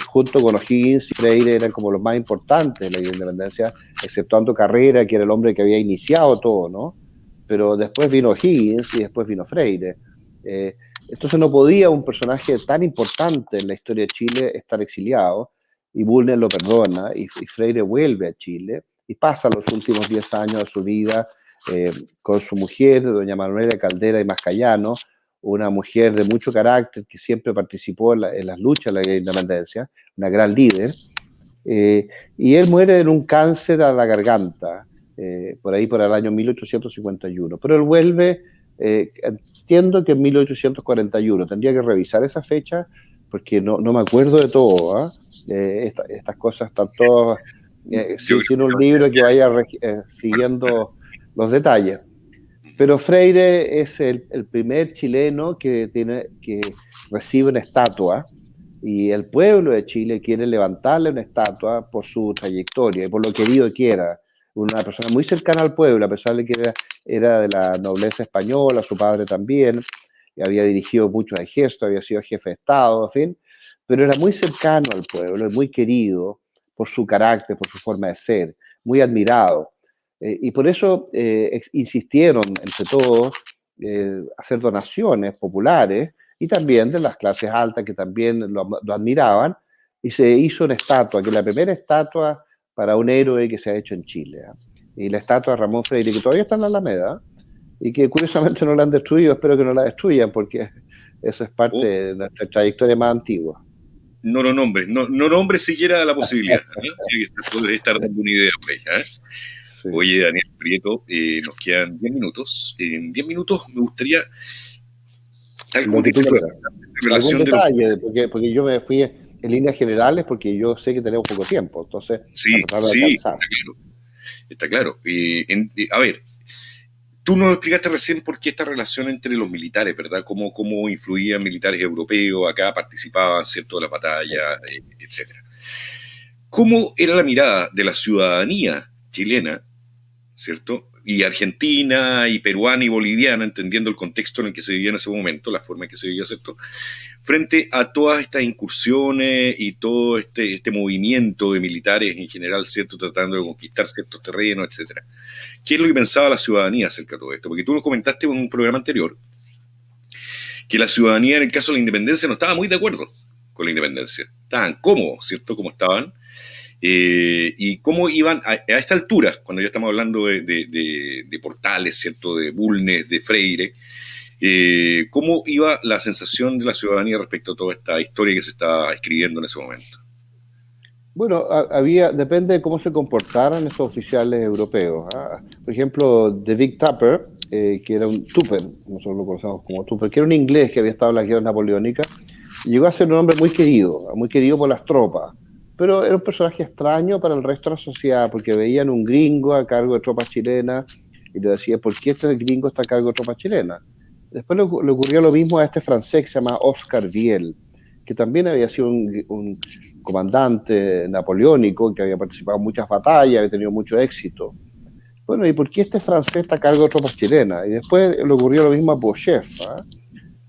junto con O'Higgins y Freire eran como los más importantes en la guerra de independencia, exceptuando Carrera, que era el hombre que había iniciado todo, ¿no? Pero después vino O'Higgins y después vino Freire. Entonces no podía un personaje tan importante en la historia de Chile estar exiliado, y Bulnes lo perdona, y Freire vuelve a Chile, y pasa los últimos 10 años de su vida con su mujer, doña Manuela Caldera y Mascayano, una mujer de mucho carácter que siempre participó en las luchas de la independencia, una gran líder, y él muere en un cáncer a la garganta, por ahí por el año 1851, pero él vuelve, entiendo que en 1841, tendría que revisar esa fecha porque no me acuerdo de todo, ¿eh? Estas cosas están todas, sin un libro que vaya siguiendo los detalles. Pero Freire es el primer chileno que recibe una estatua, y el pueblo de Chile quiere levantarle una estatua por su trayectoria y por lo querido que era. Una persona muy cercana al pueblo, a pesar de que era de la nobleza española, su padre también, había dirigido muchos ejércitos, había sido jefe de Estado, en fin, pero era muy cercano al pueblo, muy querido por su carácter, por su forma de ser, muy admirado. Y por eso insistieron entre todos hacer donaciones populares y también de las clases altas que también lo admiraban, y se hizo una estatua, que es la primera estatua para un héroe que se ha hecho en Chile. Y la estatua de Ramón Freire, que todavía está en la Alameda, y que curiosamente no la han destruido, espero que no la destruyan, porque eso es parte de nuestra trayectoria más antigua. No lo nombres, no nombres siquiera la posibilidad, podría estar dando una idea por ahí, ¿eh? Sí. Oye, Daniel Prieto, nos quedan 10 minutos. En 10 minutos me gustaría, tal como te decía, algún detalle, porque yo me fui en líneas generales porque yo sé que tenemos poco tiempo, entonces sí, está claro. A ver, tú nos explicaste recién por qué esta relación entre los militares, ¿verdad? Cómo influían militares europeos acá, participaban, ¿cierto?, de la batalla, etcétera. ¿Cómo era la mirada de la ciudadanía chilena, ¿cierto?, y argentina, y peruana, y boliviana, entendiendo el contexto en el que se vivía en ese momento, la forma en que se vivía, ¿cierto?, frente a todas estas incursiones y todo este movimiento de militares en general, ¿cierto?, tratando de conquistar ciertos terrenos, etcétera. ¿Qué es lo que pensaba la ciudadanía acerca de todo esto? Porque tú nos comentaste en un programa anterior que la ciudadanía en el caso de la independencia no estaba muy de acuerdo con la independencia. Estaban cómodos, ¿cierto?, como estaban. Y cómo iban a esta altura, cuando ya estamos hablando de Portales, ¿cierto?, de Bulnes, de Freire, cómo iba la sensación de la ciudadanía respecto a toda esta historia que se estaba escribiendo en ese momento. Bueno, depende de cómo se comportaran esos oficiales europeos. Por ejemplo, David Tupper, que era un Tupper, nosotros lo conocemos como Tupper, que era un inglés que había estado en la guerra napoleónica, llegó a ser un hombre muy querido por las tropas, pero era un personaje extraño para el resto de la sociedad, porque veían un gringo a cargo de tropas chilenas y le decían, ¿por qué este gringo está a cargo de tropas chilenas? Después le ocurrió lo mismo a este francés que se llama Oscar Viel, que también había sido un comandante napoleónico, que había participado en muchas batallas, había tenido mucho éxito. bueno, ¿y por qué este francés está a cargo de tropas chilenas? Y después le ocurrió lo mismo a Beauchef, ¿eh?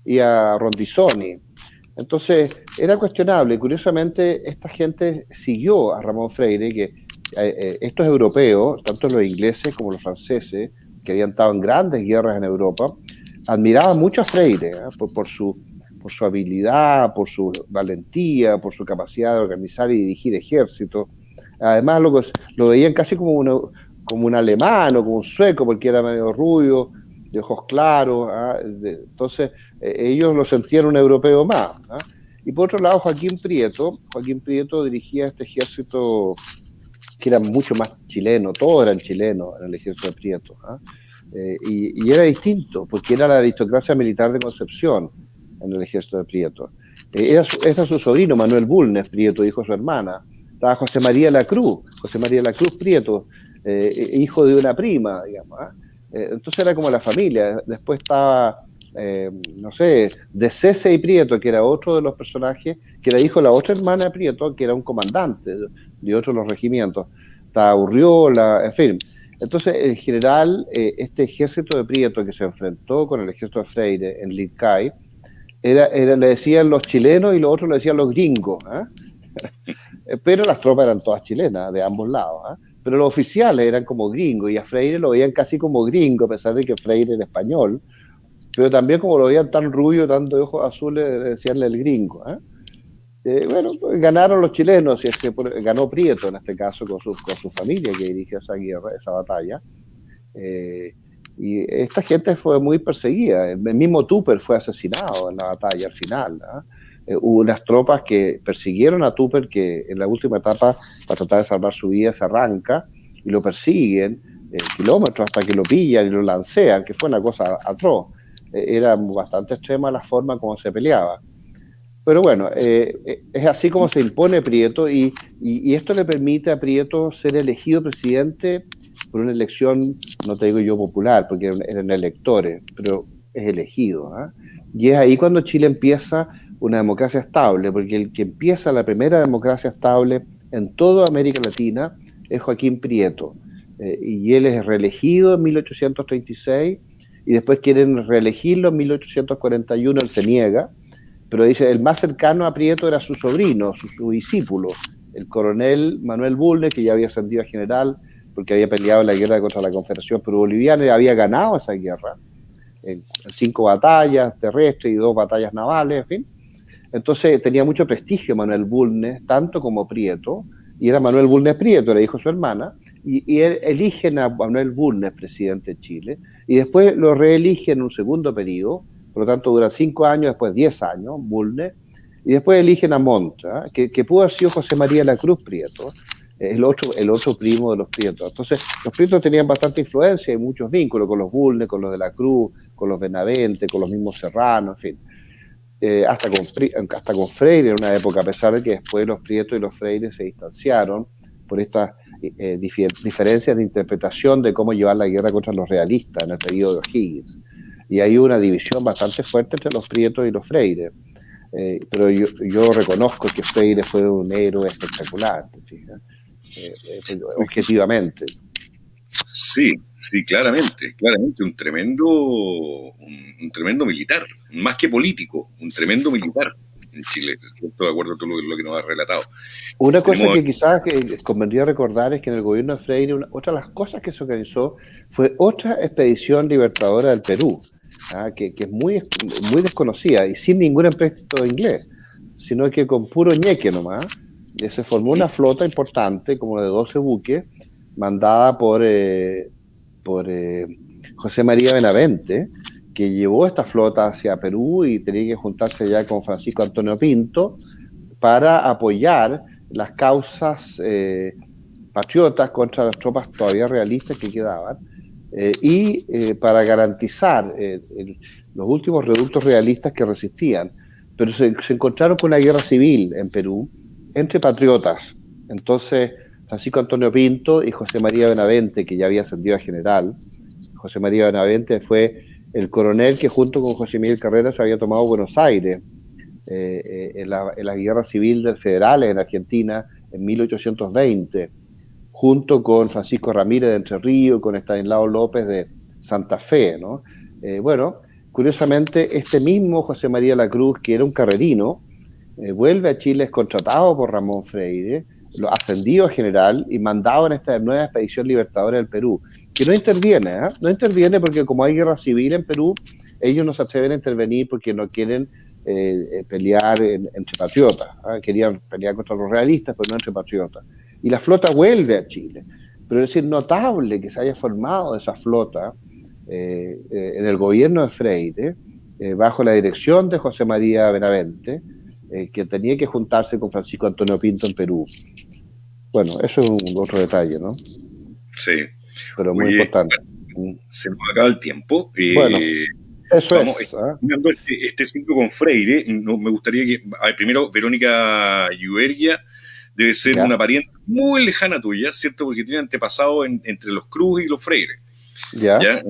Y a Rondizoni. Entonces, era cuestionable. Curiosamente, esta gente siguió a Ramón Freire, que estos europeos, tanto los ingleses como los franceses, que habían estado en grandes guerras en Europa, admiraban mucho a Freire, ¿eh? Por su habilidad, por su valentía, por su capacidad de organizar y dirigir ejércitos. Además, lo veían casi como un alemán o como un sueco, porque era medio rubio, de ojos claros. Entonces, ellos lo sentían un europeo más. Y por otro lado, Joaquín Prieto dirigía este ejército que era mucho más chileno, todos eran chilenos en el ejército de Prieto. Y era distinto, porque era la aristocracia militar de Concepción en el ejército de Prieto. Era su sobrino, Manuel Bulnes Prieto, hijo de su hermana. Estaba José María Lacruz Prieto, hijo de una prima, digamos. Entonces era como la familia. Después estaba, no sé, de Cese y Prieto, que era otro de los personajes, que era hijo de la otra hermana de Prieto, que era un comandante de otro de los regimientos. Estaba Urriola, en fin. Entonces, en general, este ejército de Prieto que se enfrentó con el ejército de Freire en Lircay, le decían los chilenos y los otros le decían los gringos. Pero las tropas eran todas chilenas, de ambos lados. Pero los oficiales eran como gringos y a Freire lo veían casi como gringo, a pesar de que Freire era español. Pero también como lo veían tan rubio, tan de ojos azules, decíanle el gringo. Bueno, pues ganaron los chilenos, y es que ganó Prieto en este caso con su familia que dirigió esa guerra, esa batalla. Y esta gente fue muy perseguida. El mismo Tupper fue asesinado en la batalla al final. Hubo unas tropas que persiguieron a Tupper, que en la última etapa, para tratar de salvar su vida, se arranca y lo persiguen kilómetros hasta que lo pillan y lo lancean, que fue una cosa atroz. Era bastante extrema la forma como se peleaba. Pero bueno, es así como se impone Prieto y esto le permite a Prieto ser elegido presidente por una elección, no te digo yo popular, porque eran electores, pero es elegido. Y es ahí cuando Chile empieza una democracia estable, porque el que empieza la primera democracia estable en toda América Latina es Joaquín Prieto. Y él es reelegido en 1836 y después quieren reelegirlo en 1841, él se niega. Pero dice, el más cercano a Prieto era su sobrino, su discípulo, el coronel Manuel Bulnes, que ya había ascendido a general, porque había peleado en la guerra contra la Confederación Perú-Boliviana y había ganado esa guerra, en 5 batallas terrestres y 2 batallas navales, en fin. Entonces tenía mucho prestigio Manuel Bulnes, tanto como Prieto, y era Manuel Bulnes Prieto, era hijo de su hermana, y eligen a Manuel Bulnes presidente de Chile, y después lo reeligen en un segundo periodo. Por lo tanto, dura 5 años, después 10 años, Bulnes, y después eligen a Montt, que pudo haber sido José María Lacruz Prieto, el otro primo de los Prietos. Entonces, los Prietos tenían bastante influencia y muchos vínculos con los Bulnes, con los de Lacruz, con los Benavente, con los mismos Serrano, en fin. Hasta con Freire en una época, a pesar de que después los Prietos y los Freire se distanciaron por estas diferencias de interpretación de cómo llevar la guerra contra los realistas en el periodo de O'Higgins. Y hay una división bastante fuerte entre los Prietos y los Freire. Pero yo reconozco que Freire fue un héroe espectacular, objetivamente. Sí, sí, claramente, un tremendo militar, más que político, un tremendo militar en Chile. Estoy de acuerdo con lo que nos has relatado. Una cosa que quizás convendría recordar es que en el gobierno de Freire, otra de las cosas que se organizó fue otra expedición libertadora del Perú, que es muy desconocida y sin ningún empréstito inglés, sino que con puro ñeque nomás. Se formó una flota importante, como de 12 buques, mandada por José María Benavente, que llevó esta flota hacia Perú y tenía que juntarse ya con Francisco Antonio Pinto para apoyar las causas patriotas contra las tropas todavía realistas que quedaban y para garantizar los últimos reductos realistas que resistían. Pero se encontraron con una guerra civil en Perú entre patriotas. Entonces, Francisco Antonio Pinto y José María Benavente, que ya había ascendido a general. José María Benavente fue el coronel que junto con José Miguel Carreras había tomado Buenos Aires en la guerra civil federal en Argentina en 1820, junto con Francisco Ramírez de Entre Ríos, con Estanislao López de Santa Fe, ¿no? Bueno, curiosamente, este mismo José María Lacruz, que era un carrerino, vuelve a Chile, es contratado por Ramón Freire, lo ascendido a general y mandado en esta nueva expedición libertadora del Perú, que no interviene, ¿eh? No interviene porque como hay guerra civil en Perú, ellos no se atreven a intervenir porque no quieren pelear entre patriotas, ¿eh? Querían pelear contra los realistas, pero no entre patriotas. Y la flota vuelve a Chile. Pero es decir, notable que se haya formado esa flota en el gobierno de Freire, bajo la dirección de José María Benavente, que tenía que juntarse con Francisco Antonio Pinto en Perú. Bueno, eso es un otro detalle, ¿no? Sí. Pero muy Oye, importante. se nos acaba el tiempo. Bueno, eso Vamos, es. terminando este ciclo con Freire, no, me gustaría que, primero, Verónica Lluveria debe ser Ya. una pariente muy lejana tuya, ¿cierto? Porque tiene antepasado entre los Cruz y los Freire. Ya. ¿Ya?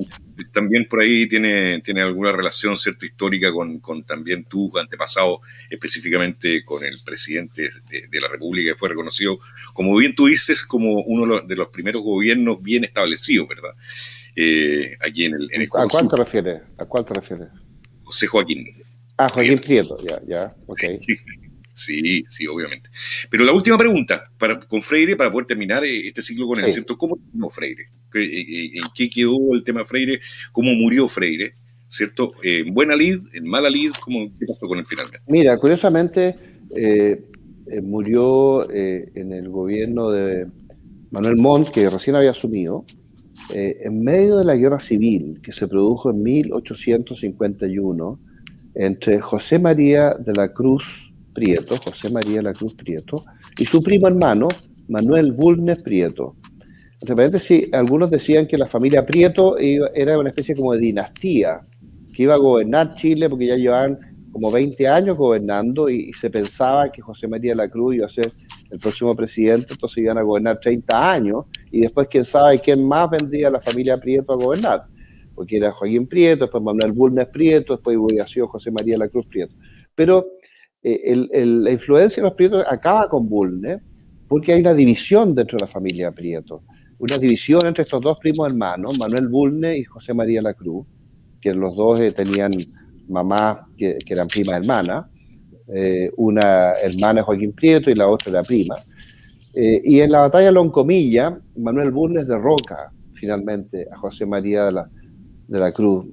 También por ahí tiene alguna relación, ¿cierto? Histórica con también tus antepasados, específicamente con el presidente de la República, que fue reconocido, como bien tú dices, como uno de los primeros gobiernos bien establecidos, ¿verdad? Aquí en el ¿A Cono cuál Sur, te refieres? ¿A cuál te refieres? José Joaquín Ah, Joaquín Prieto. Prieto, ya, ok. Sí, sí, obviamente. Pero la última pregunta con Freire, para poder terminar este ciclo con él, Sí. ¿cierto? ¿Cómo terminó Freire? ¿En qué quedó el tema Freire? ¿Cómo murió Freire? ¿Cierto? ¿En buena lid? ¿En mala lid? ¿Qué pasó con él finalmente? Mira, curiosamente murió en el gobierno de Manuel Montt, que recién había asumido, en medio de la guerra civil que se produjo en 1851 entre José María de la Cruz Prieto, José María de la Cruz Prieto, y su primo hermano, Manuel Bulnes Prieto. Entre paréntesis, algunos decían que la familia Prieto era una especie como de dinastía, que iba a gobernar Chile porque ya llevaban como 20 años gobernando y se pensaba que José María de la Cruz iba a ser el próximo presidente, entonces iban a gobernar 30 años y después quién sabe quién más vendría la familia Prieto a gobernar, porque era Joaquín Prieto, después Manuel Bulnes Prieto, después hubiera sido José María de la Cruz Prieto. Pero la influencia de los Prietos acaba con Bulnes porque hay una división dentro de la familia Prieto, una división entre estos dos primos hermanos, Manuel Bulnes y José María de la Cruz, que los dos tenían mamás que eran primas hermanas, una hermana Joaquín Prieto y la otra era prima. Y en la batalla de Loncomilla, Manuel Bulnes derroca finalmente a José María de la Cruz.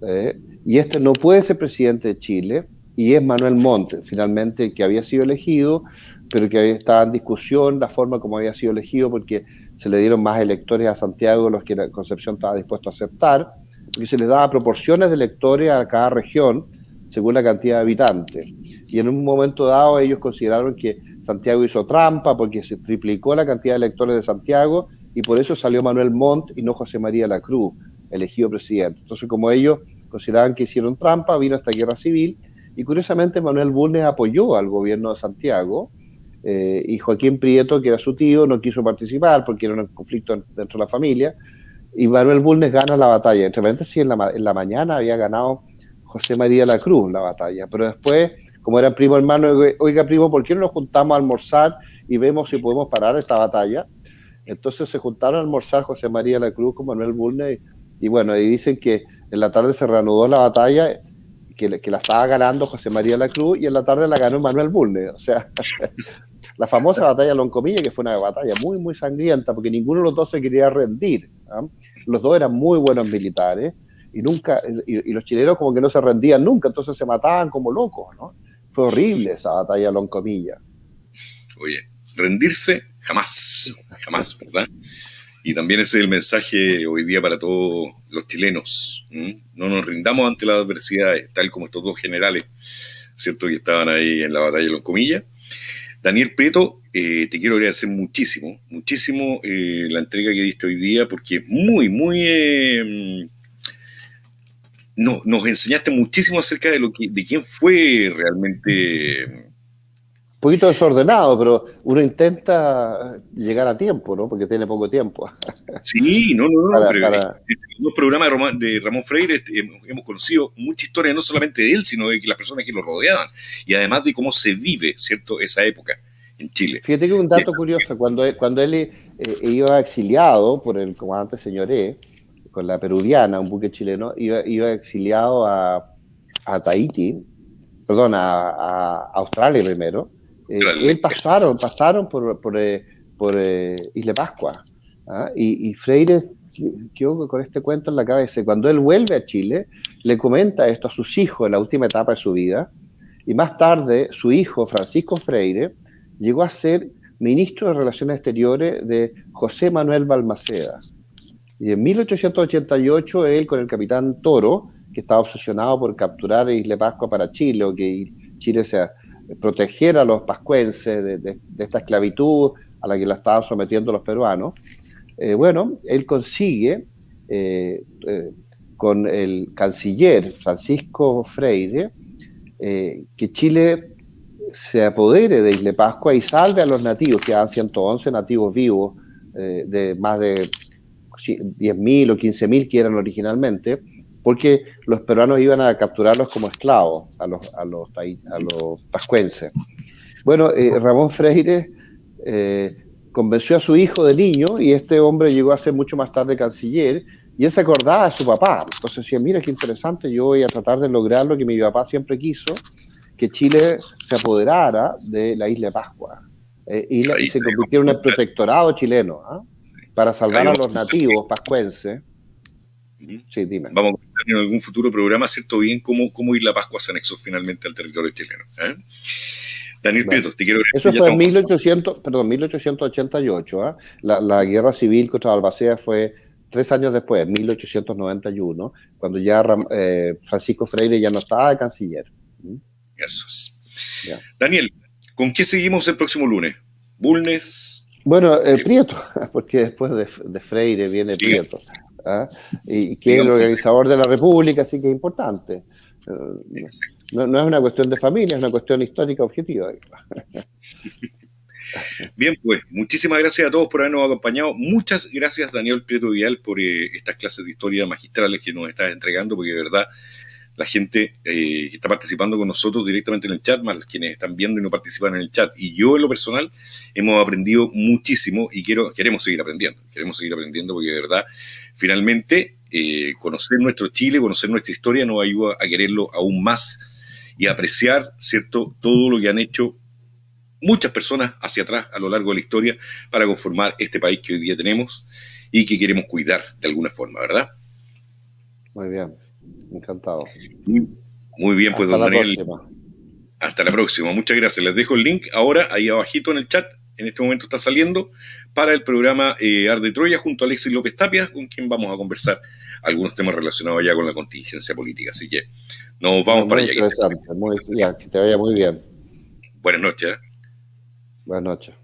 Y este no puede ser presidente de Chile, y es Manuel Montt, finalmente, que había sido elegido, pero que estaba en discusión la forma como había sido elegido, porque se le dieron más electores a Santiago de los que la Concepción estaba dispuesto a aceptar, porque se les daba proporciones de electores a cada región según la cantidad de habitantes. Y en un momento dado ellos consideraron que Santiago hizo trampa porque se triplicó la cantidad de electores de Santiago y por eso salió Manuel Montt y no José María de la Cruz, elegido presidente. Entonces, como ellos consideraban que hicieron trampa, vino esta guerra civil y curiosamente Manuel Bulnes apoyó al gobierno de Santiago y Joaquín Prieto, que era su tío, no quiso participar porque era un conflicto dentro de la familia y Manuel Bulnes gana la batalla. Entre paréntesis, en la mañana había ganado José María de la Cruz la batalla, pero después, como eran primo hermano, oiga primo, ¿por qué no nos juntamos a almorzar y vemos si podemos parar esta batalla? Entonces se juntaron a almorzar José María de la Cruz con Manuel Bulnes y bueno, y dicen que en la tarde se reanudó la batalla, que la estaba ganando José María de la Cruz y en la tarde la ganó Manuel Bulnes. O sea, la famosa batalla de Loncomilla, que fue una batalla muy, muy sangrienta, porque ninguno de los dos se quería rendir. ¿eh? Los dos eran muy buenos militares y nunca y los chilenos como que no se rendían nunca, entonces se mataban como locos, ¿no? Fue horrible esa batalla de Loncomilla. Oye, rendirse jamás, jamás, ¿verdad? Y también ese es el mensaje hoy día para todos los chilenos. No nos rindamos ante las adversidades, tal como estos dos generales, ¿cierto? Que estaban ahí en la batalla de Loncomilla. Daniel Prieto, te quiero agradecer muchísimo, muchísimo la entrega que diste hoy día, porque muy, muy... no, nos enseñaste muchísimo acerca de quién fue realmente... Un poquito desordenado, pero uno intenta llegar a tiempo, ¿no? Porque tiene poco tiempo. Sí, no, pero en para... los programas de Ramón Freire hemos conocido mucha historia, no solamente de él, sino de las personas que lo rodeaban, y además de cómo se vive, ¿cierto?, esa época. en Chile. Fíjate que un dato curioso, cuando él iba exiliado por el comandante Señoré, con la peruviana, un buque chileno, iba exiliado a Tahití, perdón, a Australia primero. Él pasaron por Isla Pascua, ¿ah? Y Freire quedó con este cuento en la cabeza. Cuando él vuelve a Chile, le comenta esto a sus hijos en la última etapa de su vida, y más tarde su hijo, Francisco Freire, llegó a ser ministro de Relaciones Exteriores de José Manuel Balmaceda. Y en 1888 él con el capitán Toro, que estaba obsesionado por capturar Isla Pascua para Chile, o que Chile se protegiera a los pascuenses de esta esclavitud a la que la estaban sometiendo los peruanos, bueno, él consigue con el canciller Francisco Freire que Chile se apodere de Isla Pascua y salve a los nativos, que eran 111 nativos vivos, de más de 10.000 o 15.000 que eran originalmente, porque los peruanos iban a capturarlos como esclavos a los pascuenses. Bueno, Ramón Freire convenció a su hijo de niño, y este hombre llegó a ser mucho más tarde canciller, y él se acordaba de su papá. Entonces decía, mira qué interesante, yo voy a tratar de lograr lo que mi papá siempre quiso, que Chile se apoderara de la isla de Pascua y se convirtiera en un protectorado chileno, para salvar a los nativos pascuenses. Sí, dime. Vamos a comentar en algún futuro programa, ¿cierto? Bien, cómo Isla Pascua se anexó finalmente al territorio chileno. Daniel Prieto, te quiero agradecer. Eso fue en 1888. La guerra civil contra Balmaceda fue 3 años después, en 1891, cuando ya Francisco Freire ya no estaba de canciller. Eso es. Yeah. Daniel, ¿con qué seguimos el próximo lunes? ¿Bulnes? Bueno, Prieto, porque después de Freire viene Prieto. Y que es el organizador de la República, así que es importante. No es una cuestión de familia, es una cuestión histórica objetiva. Bien, pues, muchísimas gracias a todos por habernos acompañado. Muchas gracias, Daniel Prieto Vidal, por estas clases de historia magistrales que nos estás entregando, porque de verdad la gente que está participando con nosotros directamente en el chat, más quienes están viendo y no participan en el chat, y yo en lo personal hemos aprendido muchísimo y queremos seguir aprendiendo porque de verdad, finalmente, conocer nuestro Chile, conocer nuestra historia nos ayuda a quererlo aún más y a apreciar, ¿cierto?, todo lo que han hecho muchas personas hacia atrás a lo largo de la historia para conformar este país que hoy día tenemos y que queremos cuidar de alguna forma, ¿verdad? Muy bien, encantado. Muy bien, pues, don Daniel. Hasta la próxima, muchas gracias. Les dejo el link ahora, ahí abajito en el chat. En este momento está saliendo para el programa Arde Troya junto a Alexis López Tapia, con quien vamos a conversar algunos temas relacionados ya con la contingencia política. Así que nos vamos para allá. Que te vaya muy bien. Buenas noches. Buenas noches.